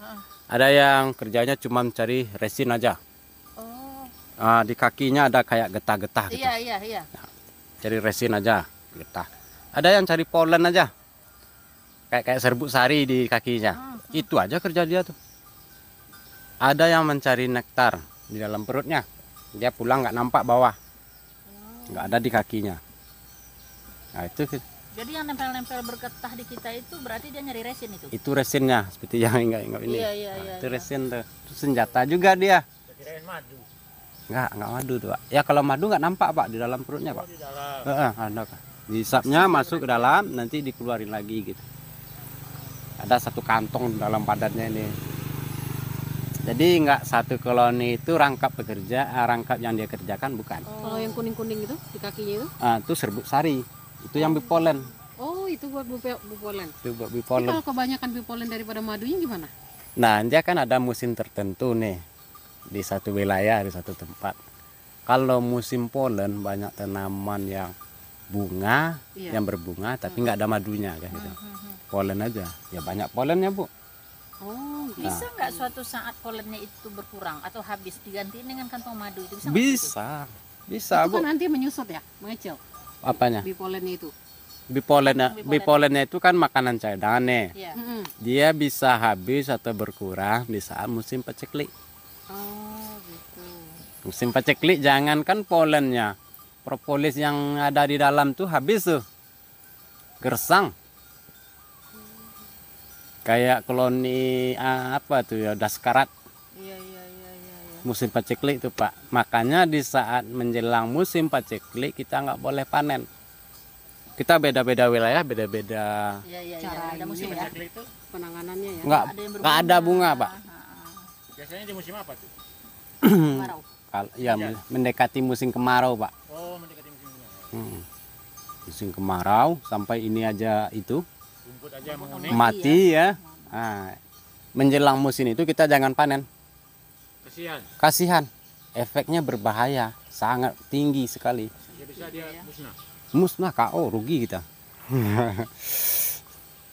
Ada yang kerjanya cuma cari resin aja. Oh. Di kakinya ada kayak getah-getah gitu. Iya. Cari resin aja, getah. Ada yang cari polen aja. Kayak serbuk sari di kakinya. Itu aja kerja dia tuh. Ada yang mencari nektar di dalam perutnya. Dia pulang nggak nampak bawah. Nggak ada di kakinya. Nah, itu Jadi yang nempel-nempel bergetah di kita itu berarti dia nyari resin itu? itu resinnya seperti yang enggak ini. Iya. Itu resin tuh. Itu senjata juga dia. Nggak madu tuh, Pak. Ya kalau madu nggak nampak, Pak, di dalam perutnya, Pak. Ada, Pak. Dihisapnya masuk ke dalam, nanti dikeluarin lagi gitu. Ada satu kantong dalam padatnya ini. Jadi nggak satu koloni itu rangkap rangkap yang dia kerjakan bukan. Kalau yang kuning-kuning itu di kakinya itu? Itu serbuk sari. Itu yang bipolen. Oh, itu buat bipolen. Itu buat Tapi bipolen. kalau kebanyakan bipolen daripada madunya gimana? Nah, dia kan ada musim tertentu nih di satu wilayah, di satu tempat. Kalau musim polen banyak tanaman yang bunga, Iya. yang berbunga tapi nggak ada madunya kan gitu. Polen aja. Ya banyak polennya, Bu. Oh, gitu. Bisa nggak suatu saat polennya itu berkurang atau habis digantiin dengan kantong madu itu bisa? nggak Bisa. Bisa, Itu Bu. kan nanti menyusut ya, mengecil Apanya? bipolennya itu. Bipolennya itu kan makanan cadangan nih. gitu? Iya. Dia bisa habis atau berkurang di saat musim paceklik. Oh, gitu. Musim paceklik jangankan polennya, propolis yang ada di dalam tuh habis tuh. Gersang. Kayak koloni apa tuh ya, daskarat. Iya. Musim paceklik itu, Pak. Makanya di saat menjelang musim paceklik kita nggak boleh panen. Kita beda-beda wilayah, beda-beda. Iya. Cara Ada musim ini ya. paceklik itu. Penanganannya ya. Nggak Ada yang nggak ada bunga, Pak. Biasanya di musim apa tuh? Kemarau. Kalau ya mendekati musim kemarau, Pak. Oh, mendekati musimnya. Musim kemarau sampai ini aja itu Rumput aja menguning. mati ya. Nah, menjelang musim itu kita jangan panen. Kasihan. Kasihan. Efeknya berbahaya, sangat tinggi sekali. Ya bisa dia musnah. Musnah KO, rugi kita.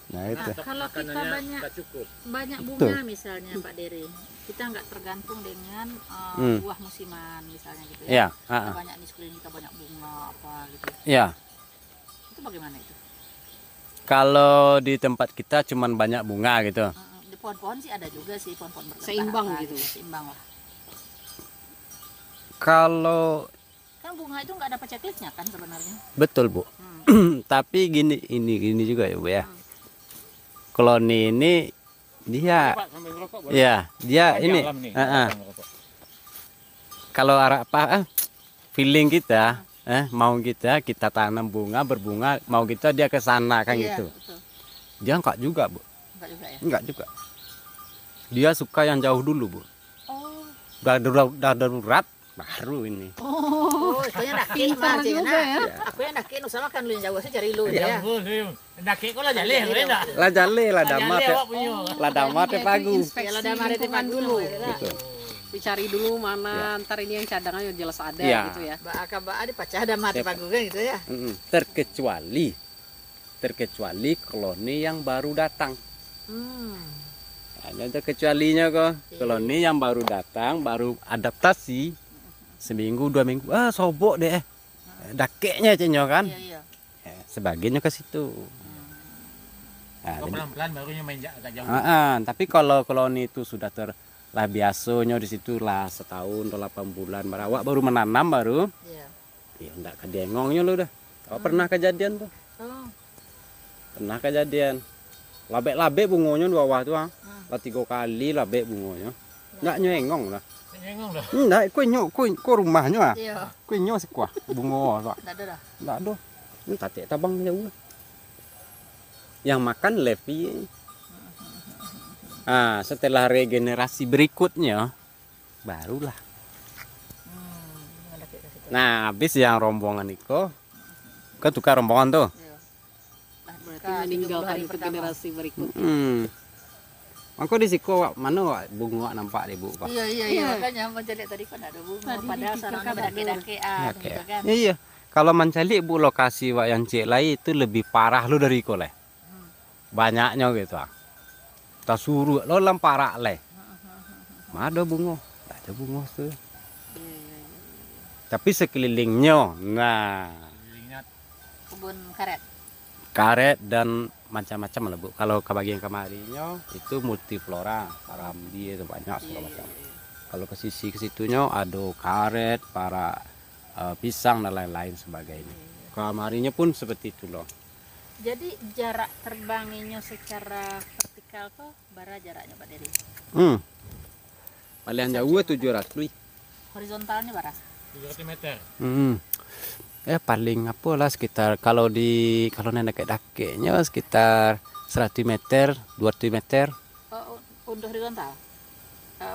Nah itu. Kalau kita Makanannya nggak cukup. banyak Betul. bunga misalnya Pak Dery, kita nggak tergantung dengan buah musiman misalnya gitu ya. Iya, Kita banyak di sekeliling kita banyak bunga apa gitu. Iya. Itu bagaimana itu? Kalau di tempat kita cuman banyak bunga gitu. Di pohon-pohon sih ada juga sih pohon-pohon bergetah Seimbang apa gitu. Seimbang lah. Kalau Kan bunga itu nggak ada pacekliknya kan sebenarnya. betul, Bu. Tapi gini juga ya, Bu ya. Koloni ini dia Pak, sambil ngerokok boleh? ya, dia Kan di ini alam nih, heeh. ngerokok. kalau feeling kita mau kita tanam bunga berbunga, mau kita dia ke sana kan Iya, gitu. betul. Dia enggak juga, Bu. Enggak juga ya. Enggak juga. Dia suka yang jauh dulu, Bu. Oh. Udah darurat baru ini. Oh, itu yang daki Pintar mah juga ya. Aku yang daki nu sama kan lu yang jauh sih cari lu Ya ya. ampun, ndaki kok lah jaleh enggak. Lah jale lah damat ya. awak punya. Lah damat ya pagu. Ya lah damar itu lingkungan dulu. Betul. Dicari dulu mana ntar ini yang cadangan jelas ada Iya. gitu ya. Ba dipacah damar di pagu kan gitu ya. Terkecuali koloni yang baru datang. Hanya terkecualinya kok. Koloni yang baru datang, baru adaptasi seminggu 2 minggu, sobok deh, dakeknya cenyo kan, Iya. sebagainya ke situ. Nah, Kok jadi- pelan-pelan barunya main agak jauh. tapi kalau koloni itu sudah lah biasanya di situ lah setahun atau 8 bulan, barawak baru menanam baru, Iya. ya enggak kedengongnya lo dah. Kau pernah kejadian tuh? Oh. Pernah kejadian. Labek-labek bungonya di bawah tuh, lah 3 kali labek bungonya, enggak nyengong lah. Nyengong dah. Enggak, kau rumahnya, Iya. kau sekuah bungo, Pak. Enggak ada dah. Enggak ada. Ini tatik tabang jauh. Yang makan Levi. Setelah regenerasi berikutnya barulah. Dengan daki ke situ. Nah, habis yang rombongan itu kan tukar rombongan tuh. Iya. Berarti meninggalkan itu generasi berikut. Maka di siko mana Wak, bunga nampak deh Bu, Pak. Iya, makanya mencari tadi kan ada bunga, Tadi padahal dipikirkan sarangnya ada. berdaki-dakian gitu kan. Iya. Kalau mencari Bu lokasi Wak yang cek lain itu lebih parah lu dari ko leh. Banyaknya gitu. Tak suruh lo lamparak leh. Ada bunga, tak ada bunga tuh. Tapi sekelilingnya, nah Ingat Kebun karet. karet dan macam-macam lah Bu. Kalau ke bagian kemarinya itu multiflora, parambi itu banyak segala macam. Kalau ke sisi ke situnya ada karet, para pisang dan lain-lain sebagainya. Kamarinya pun seperti itu loh. Jadi jarak terbanginya secara vertikal tuh bara jaraknya Pak Dery. Paling jauh 700. Horizontalnya bara. 700 meter. Paling apa lah sekitar kalau nenek dakeknya sekitar 100 meter, 200 meter. Untuk horizontal.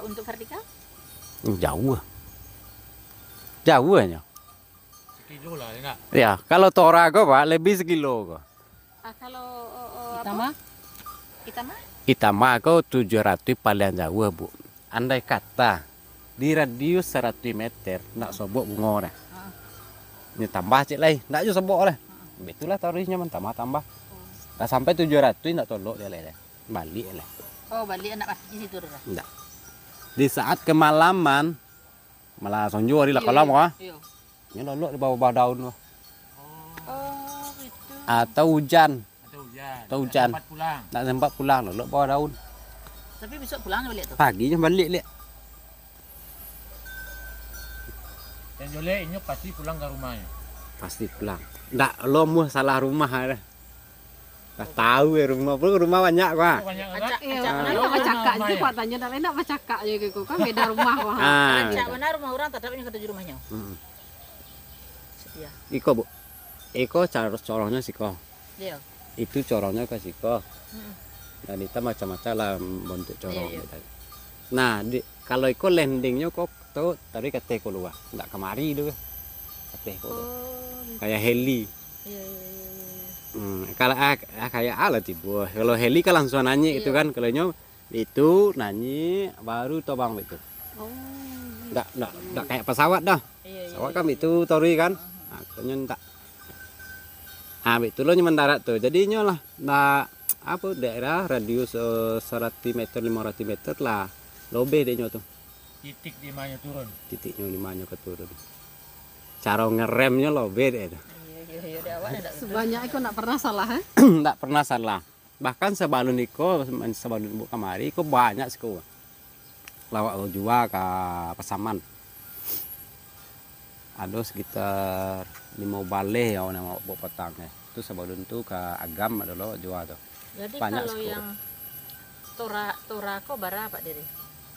Untuk vertikal? Jauh. Jauh aja. Sekilo lah enggak. Ya, kalau torago Pak lebih sekilo kok. Kalau Kita mah Kita mah kau 700 paling jauh Bu. Andai kata di radius 100 meter nak sobok bunga dah. Ini tambah cik lai, nak juga sobok lah. Itulah tarifnya tambah. Tak sampai 700 nak tolok dia lah. Balik lah. Oh, balik anak di situ dah. Enggak. Di saat kemalaman malah sonjo hari lah kolam kah? Iya. Ini lolok di bawah daun kah? Oh, itu. Atau hujan, Atau hujan. hujan. Sempat pulang. nak sempat pulang lolok bawah daun. Tapi besok pulang balik tuh. Paginya balik lihat. Dan Jole ini pasti pulang ke rumahnya. Pasti pulang. Enggak, lo mau salah rumah ada. Tak tahu ya rumah banyak kah? Oh, banyak Acak, kan? iya, acak mana mana? apa cakak aja Pak tanya dah enak apa cakak aja gitu kan beda rumah wah. Acak mana rumah orang tetap ini kata rumahnya. Setia. Iko Bu. Iko corongnya siko. Iya. Itu corongnya ke siko. Dan itu macam-macam lah bentuk corong. Iya, iya. Gitu. Nah, kalau iko landingnya kok tuh tadi kata keluar. Enggak kemari dulu. Kata iko. Kayak heli. Iya. Kalau kayak ala tiba. Kalau heli kan langsung nyanyi gitu kan. Kalau itu nyanyi baru tobang itu. Enggak kayak pesawat dah. Iya. Pesawat kan itu tori kan. Nah, katanya enggak. Itu lo mendarat tuh. Jadinya lah apa daerah radius 100 meter 500 meter lah. Lobe deh tuh. Titik di mana turun. Titiknya di mana keturun. Cara ngeremnya lobe deh itu. Iya, udah awak enggak. Sebanyak itu enggak pernah salah Enggak pernah salah. Bahkan sebelum ibu kamari iko banyak sih kok. Lawak lo jual ke Pasaman. Ada sekitar 5 balai ya nama buat petangnya. Itu sebelum itu ke Agam ada lo jual tuh. Jadi Banyak kalau sekolah. yang tora kok bara Pak Dery?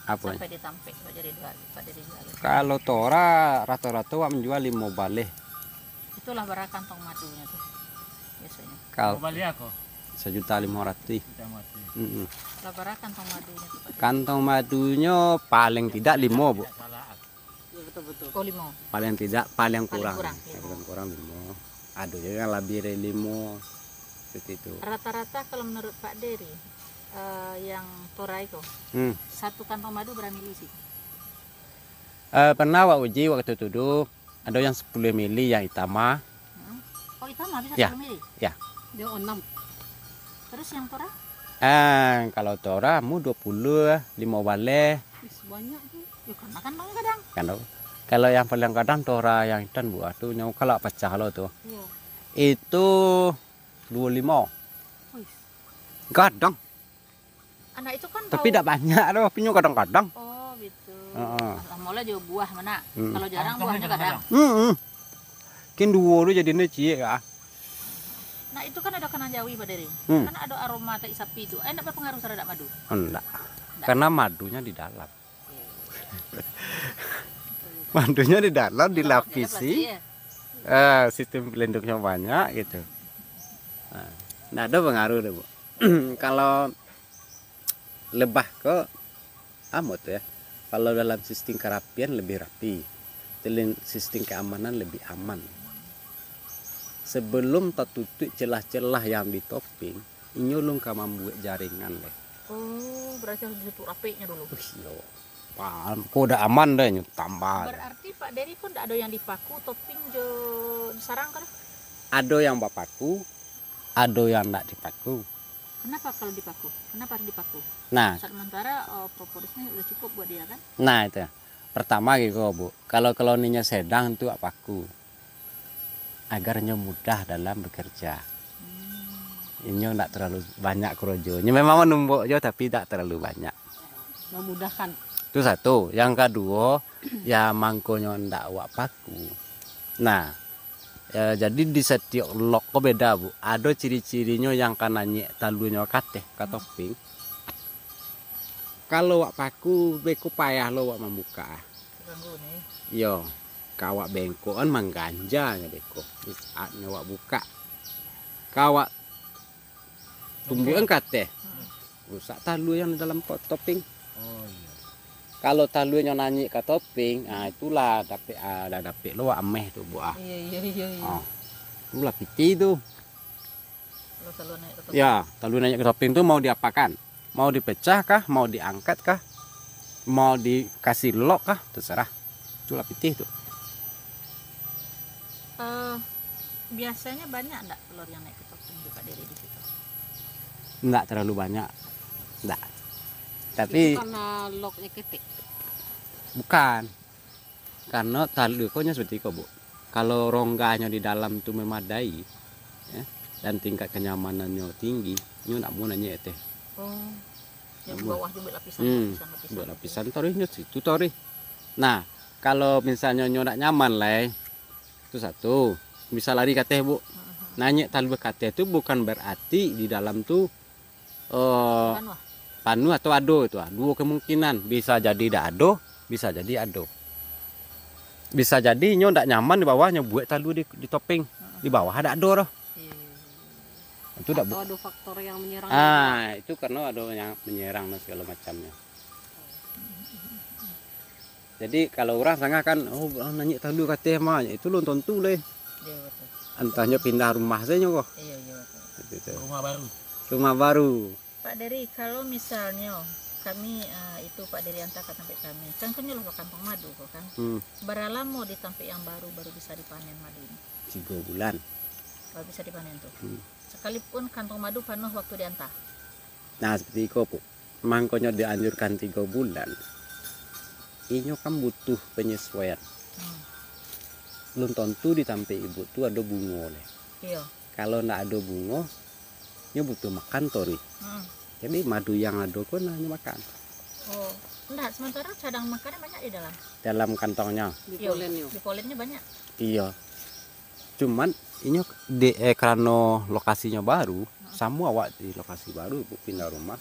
Apa? Sampai ditampik Pak Dari jual. Kalau tora rata-rata wak menjual 5 baleh. Itulah bara kantong madunya tuh biasanya. Kalau Mau balik aku? 1.500.000. Kita mati. Lah bara kantong madunya tuh Pak Dari. Kantong madunya paling tidak 5, Bu. Salah aku. Ya, betul-betul. Oh 5. Paling tidak paling kurang. kurang, Paling kurang 5. Aduh ya lebih dari 5 seperti itu. Rata-rata kalau menurut Pak Dari yang tora itu satu kantong madu berapa mili sih? Pernah wak uji waktu itu dulu ada yang 10 mili yang Itama. Oh itu mah bisa Ya. 10 mili. Ya. Dia 6. Terus yang tora? Kalau tora mu 20 5 baleh Banyak tuh. Ya karena kantongnya kadang. kan. Kalau yang paling kadang tora yang ikan buat tuh nyawa kalau pecah lo tuh Iya. itu 25 Wih. kadang, Anak itu kan tapi tahu. tidak banyak loh, pinyo kadang-kadang. Oh gitu. Heeh. Mulai juga buah mana? Hmm. Kalau jarang buahnya kadang. Kin dua tuh jadi cie kah? Nah itu kan ada kena jawi Pak Dari. Hmm. Kan ada aroma tai sapi itu. Enak berpengaruh terhadap madu. Enggak, karena madunya di dalam. Madunya di dalam dilapisi, Iya. sistem pelindungnya banyak gitu. Nah, ada pengaruh deh, Bu. Kalau lebah ke amot ya. Kalau dalam sistem kerapian lebih rapi, sistem keamanan lebih aman. Sebelum tertutup celah-celah yang di topping, nyulung ke membuat jaringan deh. Oh berarti harus ditutup rapinya dulu. Yo, paham. Kok udah aman deh, tambah. Berarti Pak Dari pun ada yang dipaku topping jo sarang kan? Ada yang bapaku, ada yang tidak dipaku. Kenapa kalau dipaku? Kenapa harus dipaku? Nah, Sementara propolisnya udah cukup buat dia kan? nah itu. Pertama gitu, Bu. Kalau koloninya sedang itu paku. Agarnya mudah dalam bekerja. Ini tidak terlalu banyak kerojonya. Memang menumbuk jo tapi tidak terlalu banyak. Memudahkan. Itu satu. Yang kedua, ya mangkonya ndak wak paku. Nah, jadi di setiap lok kok beda, Bu. Ada ciri-cirinya yang kananya talunya kateh katoping. Kalau wak paku beko payah lo wak membuka. Ganggu nih. Yo, kawak bengkoan mangganja nya beko. Saatnya wak buka. Kawak tumbuhan kateh. Rusak talu yang di dalam topping. Oh iya. Kalau talunya nanyik ke topping, nah itulah dapet lo ameh tuh buah. Iya. Oh, itulah piti tuh. Kalau selalu naik ke topping. Ya, talu nanyik ke topping tuh mau diapakan? Mau dipecah kah? Mau diangkat kah? Mau dikasih lok kah? Terserah. Itulah piti tuh. Biasanya banyak enggak telur yang naik ke topping Pak Dari di situ? Enggak terlalu banyak. Enggak. Tapi Itu karena loknya ketik. bukan. Karena talunya seperti itu, Bu. Kalau rongganya di dalam itu memadai, ya, dan tingkat kenyamanannya tinggi, nyo nak mau nanya teh. Oh. Yang di bawah juga lapisan. Buat lapisan torinya situ tori. Nah, kalau misalnya nyo nak nyaman lah, itu satu. Bisa lari kateh, Bu. Nanya talu kateh itu bukan berarti di dalam tuh panu atau ado itu. Dua kemungkinan. Bisa jadi tidak ado, bisa jadi ado. Bisa jadi nyo ndak nyaman di bawahnya buat talu di topping. Di bawah ada ado loh. Itu Atau tidak. ada faktor yang menyerang. Itu karena ada yang menyerang dan segala macamnya. Jadi kalau orang sangat kan, oh nanya talu kateh mah, itu lo tentu leh. Iya betul. Entahnya pindah rumah saja kok. Iya betul. Gitu. Rumah baru. Rumah baru. Pak Dari, kalau misalnya kami itu Pak Dari antarkan sampai kami, kan kunyo loh kantong madu kok kan. Berapa lama di tempat yang baru bisa dipanen madu ini? 3 bulan. Baru bisa dipanen tuh. Sekalipun kantong madu penuh waktu diantar. Nah seperti itu, Bu. Mangkonya dianjurkan 3 bulan. Ini kan butuh penyesuaian. Belum tentu di tempat ibu tuh ada bunga oleh. Iya. Kalau ndak ada bunga, ini butuh makan tori. Jadi madu yang ada kan hanya makan. Oh, enggak, sementara cadang makannya banyak di dalam. Dalam kantongnya. Di polen yuk. Di polennya banyak. Iya. Cuman ini karena lokasinya baru, semua awak di lokasi baru Bu pindah rumah.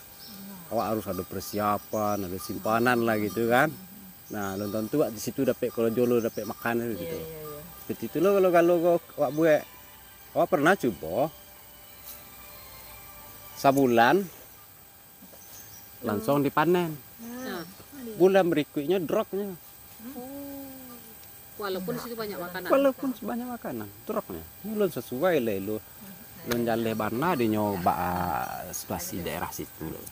awak harus ada persiapan, ada simpanan lah gitu kan. Nah, belum tentu di situ dapat kalau jolo dapat makanan gitu. Seperti itu loh kalau awak buat. Awak pernah coba sebulan langsung dipanen. Bulan berikutnya dropnya. Walaupun situ banyak makanan. Walaupun banyak makanan, dropnya. Belum sesuai lah lo. Belum jalan mana di nyoba situasi daerah situ loh.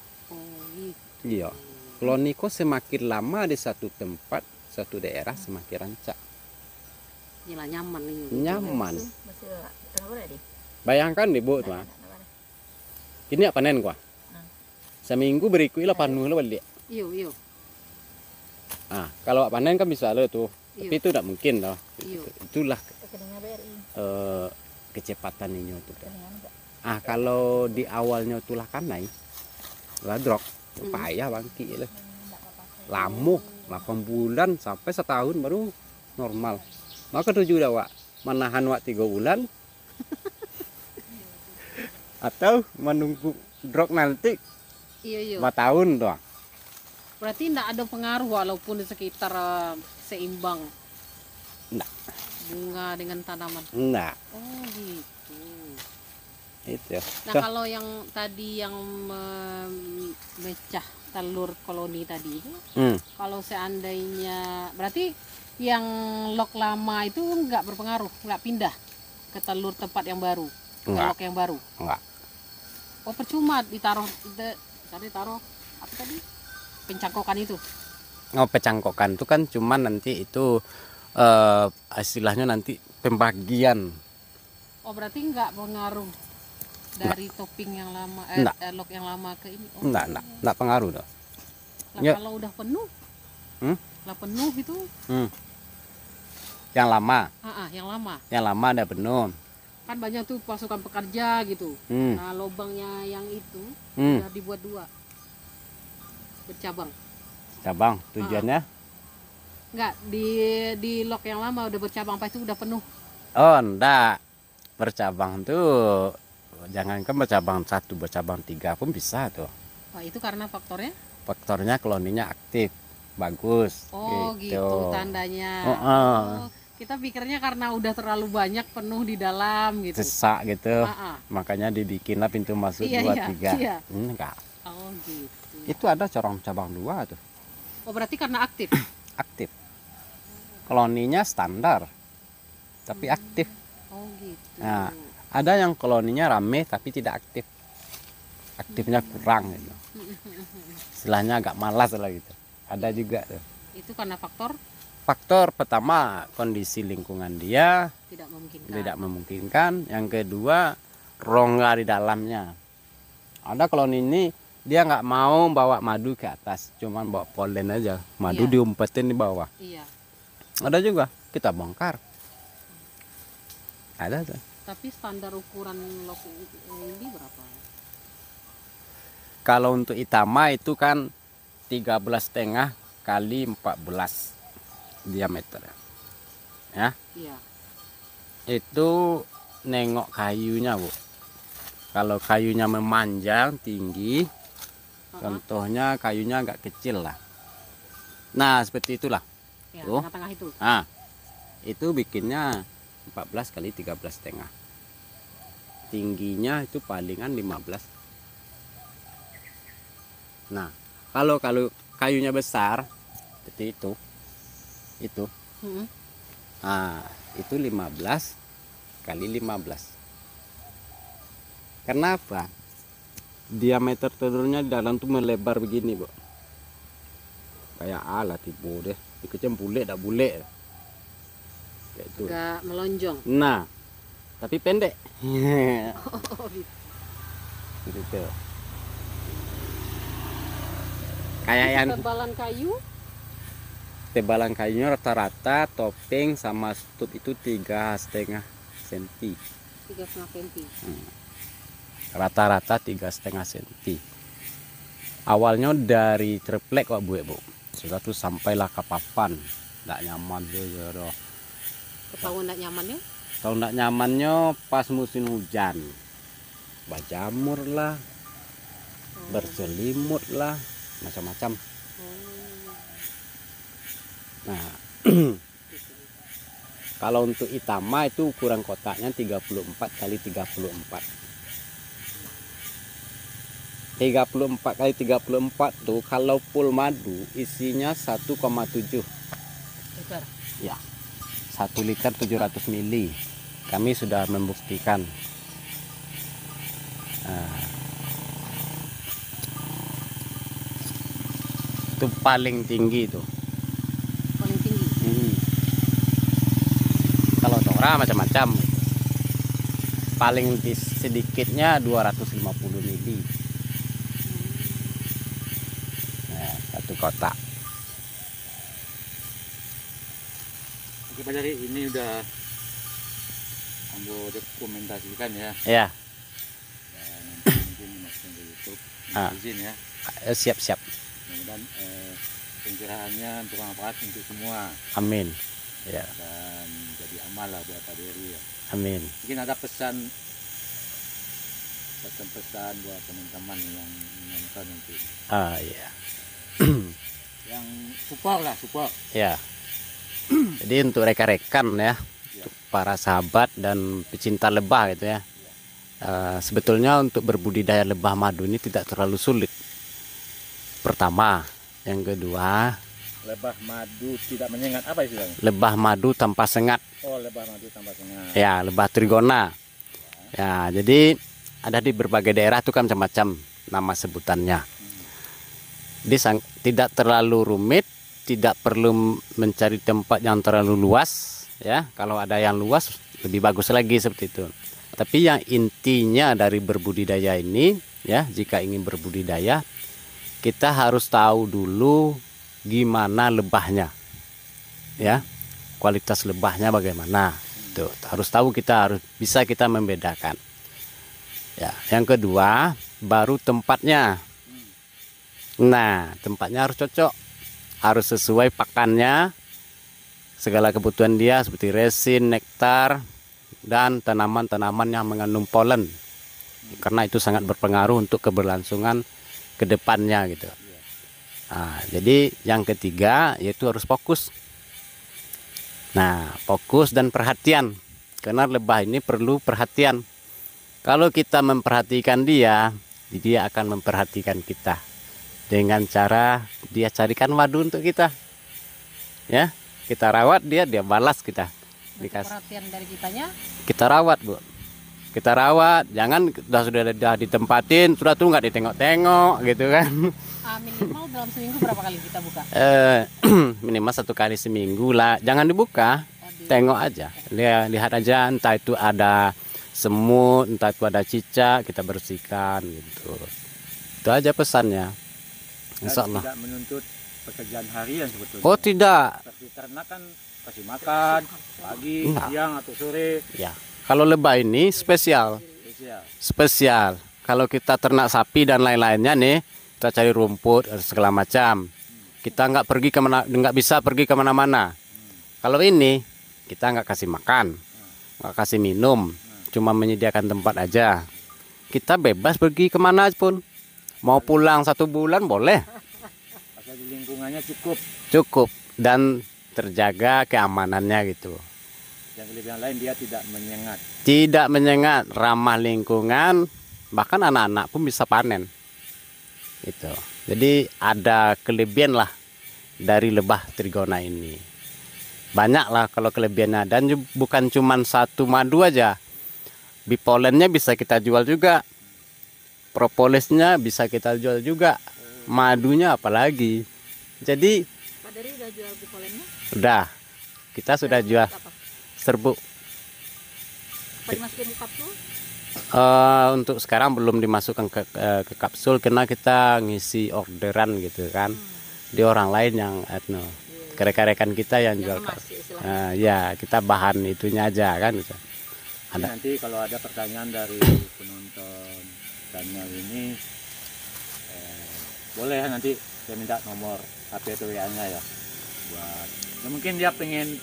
Gitu. Iya. Kalau niko semakin lama di satu tempat, satu daerah semakin rancak. Gila nyaman ini. Nyaman. Bayangkan deh bu tuh. Ini apa panen gua? Seminggu berikutnya panuh lo balik. Iya. Ah, kalau panen kan bisa lo tuh. Tapi itu tidak mungkin loh. Itulah kecepatan ini tuh. Ah, kalau di awalnya tulah kanai, lah drop, payah bangki lah. Lama, 8 bulan sampai setahun baru normal. Maka tujuh dah wak, menahan wak 3 bulan, atau menunggu drop nanti Iya. 4 tahun doang. Berarti tidak ada pengaruh walaupun di sekitar seimbang. Enggak. Bunga dengan tanaman. Enggak. Oh gitu. Itu. Nah kalau yang tadi yang memecah telur koloni tadi itu, kalau seandainya berarti yang lok lama itu nggak berpengaruh, nggak pindah ke telur tempat yang baru, ke lok yang baru. Enggak. Oh percuma ditaruh, tadi taruh apa tadi? Pencangkokan itu. Oh, pecangkokan itu kan cuman nanti itu istilahnya nanti pembagian. Oh berarti nggak pengaruh dari topping yang lama, lok yang lama ke ini? Oh. Enggak pengaruh dong. Lah Ya. kalau udah penuh, lah penuh itu? Yang lama. Yang lama. Yang lama ada penuh. Kan banyak tuh pasukan pekerja gitu. Nah lubangnya yang itu udah dibuat 2 bercabang. Cabang tujuannya? Enggak, di lok yang lama udah bercabang, apa itu udah penuh? Oh, enggak. Bercabang tuh jangankan bercabang 1, bercabang 3 pun bisa tuh. Wah, itu karena faktornya? Faktornya koloninya aktif, bagus. Oh, gitu tandanya. Oh, kita pikirnya karena udah terlalu banyak penuh di dalam gitu. Sesak gitu. Makanya dibikinlah pintu masuk 2, 3. Iya. Enggak. Oh, gitu. Itu ada cabang 2 tuh. Oh, berarti karena aktif. Aktif. Koloninya standar. Tapi aktif. Oh, gitu. Nah, ada yang koloninya rame tapi tidak aktif. Aktifnya kurang gitu. Istilahnya agak malas lah gitu. Ada juga tuh. Itu karena faktor? Faktor pertama kondisi lingkungan dia tidak memungkinkan. Yang kedua rongga di dalamnya. Ada koloni ini dia nggak mau bawa madu ke atas, cuman bawa polen aja. Madu diumpetin di bawah. Iya. Ada juga kita bongkar. Ada tuh. Tapi standar ukuran lok ini berapa? Kalau untuk Itama itu kan 13,5 kali 14 diameter. Ya. Iya. Itu nengok kayunya, Bu. Kalau kayunya memanjang tinggi, contohnya kayunya agak kecil lah. Nah, seperti itulah. Ya, tuh. tengah-tengah itu. Nah, itu bikinnya 14 kali 13,5. Tingginya itu palingan 15. Nah, kalau kayunya besar seperti itu. Nah, itu 15 kali 15. Kenapa? Diameter telurnya di dalam tuh melebar begini, Bu. Kayak alat tipu deh. Dikecem bule dah bule. Kayak itu. Agak melonjong. Nah, tapi pendek. Oh, Gitu. Kayak yang tebalan kayunya rata-rata topping sama stup itu 3,5 cm. 3,5 cm. Rata-rata 3,5 cm. Awalnya dari triplek kok Bu. Sudah tuh sampailah ke papan. Nggak nyaman tuh. Ketahuan nggak nyamannya? Tahu nggak nyamannya pas musim hujan. Bajamur lah. berselimut lah, macam-macam. Nah, kalau untuk Itama itu ukuran kotaknya 34 kali 34. 34 kali 34 tuh kalau full madu isinya 1,7 liter. ya, 1 liter 700 mili. Kami sudah membuktikan. Nah, itu paling tinggi itu. Paling tinggi. Kalau tora macam-macam. Paling sedikitnya 250 mili. Nah, satu kotak. Oke Pak Jari, ini udah ambo dokumentasikan ya. Ya, Nanti mungkin masukin ke YouTube. Izin ya. siap-siap. Mudah-mudahan pencerahannya bermanfaat untuk semua Amin. Ya, dan jadi amal lah buat Pak Dery ya. amin. Mungkin ada pesan-pesan buat teman-teman yang menonton nanti. Ya. Yang support. Ya. Jadi untuk rekan-rekan ya, untuk para sahabat dan pecinta lebah gitu ya. Sebetulnya untuk berbudidaya lebah madu ini tidak terlalu sulit. Pertama, yang kedua, Lebah madu tidak menyengat, apa istilahnya? lebah madu tanpa sengat. Oh, lebah madu tanpa sengat. Ya, lebah trigona. Ya, jadi ada di berbagai daerah itu kan macam-macam nama sebutannya. Tidak terlalu rumit, tidak perlu mencari tempat yang terlalu luas ya. Kalau ada yang luas lebih bagus lagi seperti itu. Tapi yang intinya dari berbudidaya ini ya, jika ingin berbudidaya kita harus tahu dulu gimana lebahnya ya, kualitas lebahnya bagaimana. Tuh, harus tahu, kita bisa membedakan ya. Yang kedua baru tempatnya. Nah, tempatnya harus cocok, harus sesuai pakannya, segala kebutuhan dia seperti resin, nektar, dan tanaman-tanaman yang mengandung polen, karena itu sangat berpengaruh untuk keberlangsungan kedepannya gitu. Nah, jadi yang ketiga yaitu harus fokus. Nah, fokus dan perhatian, karena lebah ini perlu perhatian. Kalau kita memperhatikan dia akan memperhatikan kita dengan cara dia carikan madu untuk kita. Ya, kita rawat dia balas kita. Dikasih Perhatian dari kitanya. kita rawat, Bu. Kita rawat, jangan sudah ditempatin, sudah tuh nggak ditengok-tengok gitu kan. Minimal dalam seminggu berapa kali kita buka? Minimal 1 kali seminggu lah, jangan dibuka, tengok aja, lihat aja, entah itu ada semut, entah itu ada cicak, kita bersihkan gitu. Itu aja pesannya. Insya Allah. Tidak menuntut pekerjaan harian sebetulnya. Oh tidak. Seperti ternak kan kasih makan pagi, siang atau sore. Ya, kalau lebah ini spesial. Kalau kita ternak sapi dan lain-lainnya nih, kita cari rumput segala macam. Kita nggak bisa pergi kemana-mana. Kalau ini kita nggak kasih makan, nggak kasih minum, cuma menyediakan tempat aja. Kita bebas pergi kemana pun. Mau pulang 1 bulan boleh. Asal di lingkungannya Cukup dan terjaga keamanannya gitu. Yang kelebihan lain dia tidak menyengat. Tidak menyengat, ramah lingkungan, bahkan anak-anak pun bisa panen. Gitu. Jadi ada kelebihan lah dari lebah trigona ini. Banyak lah kalau kelebihannya, dan bukan cuma satu madu aja. Bipolennya bisa kita jual juga. Propolisnya bisa kita jual juga. Madunya apalagi. Jadi Pak Dery udah jual bipolennya? udah. Kita sudah jual serbuk. Apa dimasukin di kapsul? Untuk sekarang belum dimasukkan ke kapsul, karena kita ngisi orderan gitu kan. Di orang lain yang rekan-rekan kita yang jual. Ya, kita bahan itunya aja kan. Ada. Nanti kalau ada pertanyaan dari penonton channel ini, boleh ya, nanti saya minta nomor HP atau WA-nya ya. Buat ya mungkin dia pengen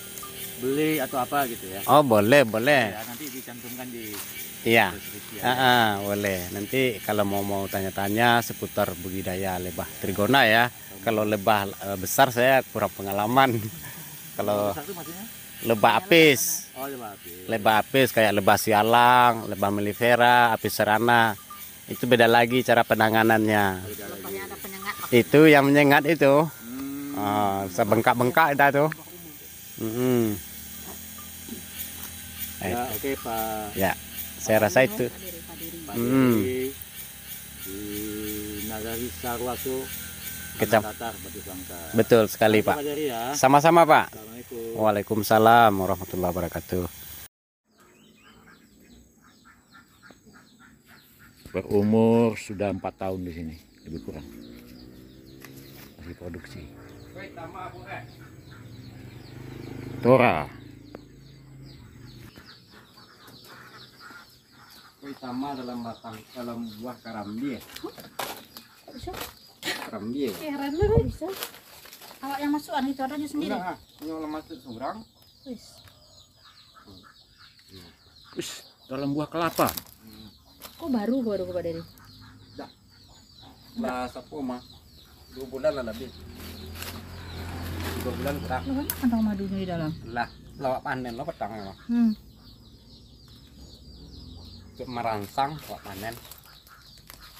beli atau apa gitu ya. Oh boleh boleh. Ya, nanti dicantumkan di Iya. deskripsi ya. Boleh. Nanti kalau mau tanya-tanya seputar budidaya lebah trigona ya. Kalau lebah besar saya kurang pengalaman. Kalau Satu maksudnya? lebah apis, Oh, coba habis. lebah apis kayak lebah sialang, lebah melifera, apis serana, itu beda lagi cara penanganannya. Lebahnya ada penyengat. Itu yang menyengat itu, Hmm. sebengkak-bengkak itu tuh. Ya, oke Pak. Ya, saya rasa itu. Pak Diri di Nagari Sarwaso, Kecam- Tatar, Batu Bangka. Betul sekali Pak Pak. Diri ya. Sama-sama Pak. Assalamualaikum. Waalaikumsalam warahmatullahi wabarakatuh. Berumur sudah 4 tahun di sini, lebih kurang. Masih produksi. Tora. Utama dalam buah karambi. Karambi. Heran lu bisa. Awak yang masukan itu adanya sendiri. Yang masuk seberang. Wis. Wis, dalam buah kelapa. Kok baru Pak Diri? Lah sapu mah 2 bulan lah lebih. 2 bulan kurang. Lu kan kantong madunya di dalam. Lah lawak panen lo petang lo. Untuk merangsang lawak panen.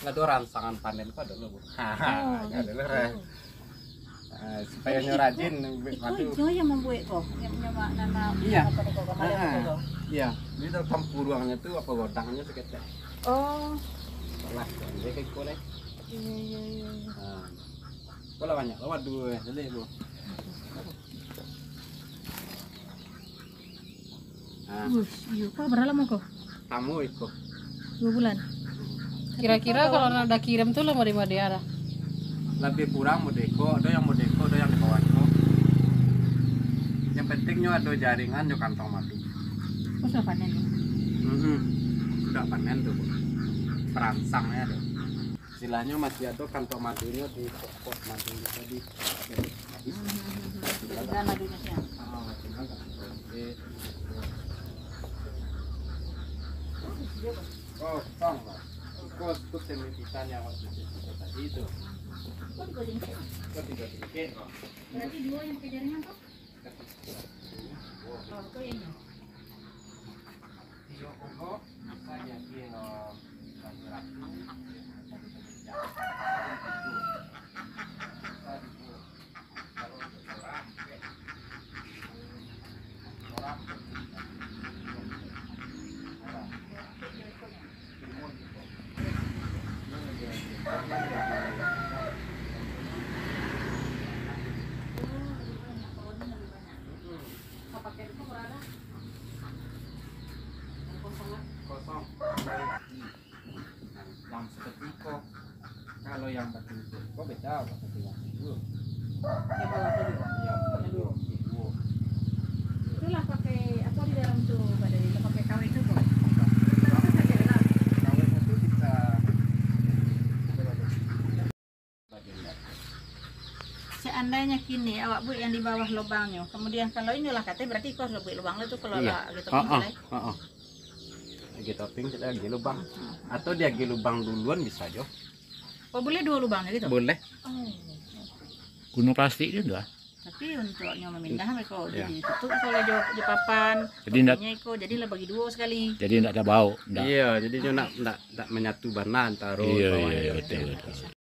Lah do rangsangan panen kok ada lo. Ada lo. Supaya nyorajin madu. Itu yang membuat kok, yang nyoba nana Iya. apa kok kemarin itu. Iya, di dalam campur ruangnya tuh apa godangnya seketek. Oh. Lah, dia kayak boleh. Iya. Boleh banyak lawat dua, jadi bu. Iya, kok berapa lama kok? Kamu ikut. 2 bulan. Kira-kira kalau udah kirim tuh lo mau di mana? Lebih kurang modeko, ada yang modeko, ada yang di bawah itu. Yang pentingnya ada jaringan di kantong madu. Kok sudah panen ya? Sudah panen tuh bu. Perangsangnya ada. Istilahnya masih ada kantong madunya di pot madu tadi. Dan madunya sih. Masih agak. Oh, tong lah. Kos semipitan yang waktu itu tadi itu. Kok digoreng? Kok tidak sedikit kok. Berarti 2 yang pakai jaringan kok? Oh, itu yang ini. Iyo kok bisa jadi ratu. Kosong. Yang seperti kok. Kalau yang batu kok beda batu itu. Yang bawah tadi. Iya, itu. Itulah pakai apa di dalam tuh Pak Dari? Pakai KW itu kok. Kalau itu kita Seandainya kini awak buat yang di bawah lubangnya, kemudian kalau inilah katanya berarti kau harus buat lubang itu kalau lah gitu mulai. Lagi topping kita lagi lubang. Atau dia lagi lubang duluan bisa aja. Oh boleh 2 lubangnya gitu? Boleh. Oh. Gunung plastik itu enggak? Tapi untuknya memindah mereka Ya. jadi tutup kalau di papan. Jadi ndak- jadilah bagi 2 sekali. Jadi enggak ada bau, enggak. Iya, jadi dia nak menyatu warna antara Iya, bawah iya, itu. betul, betul.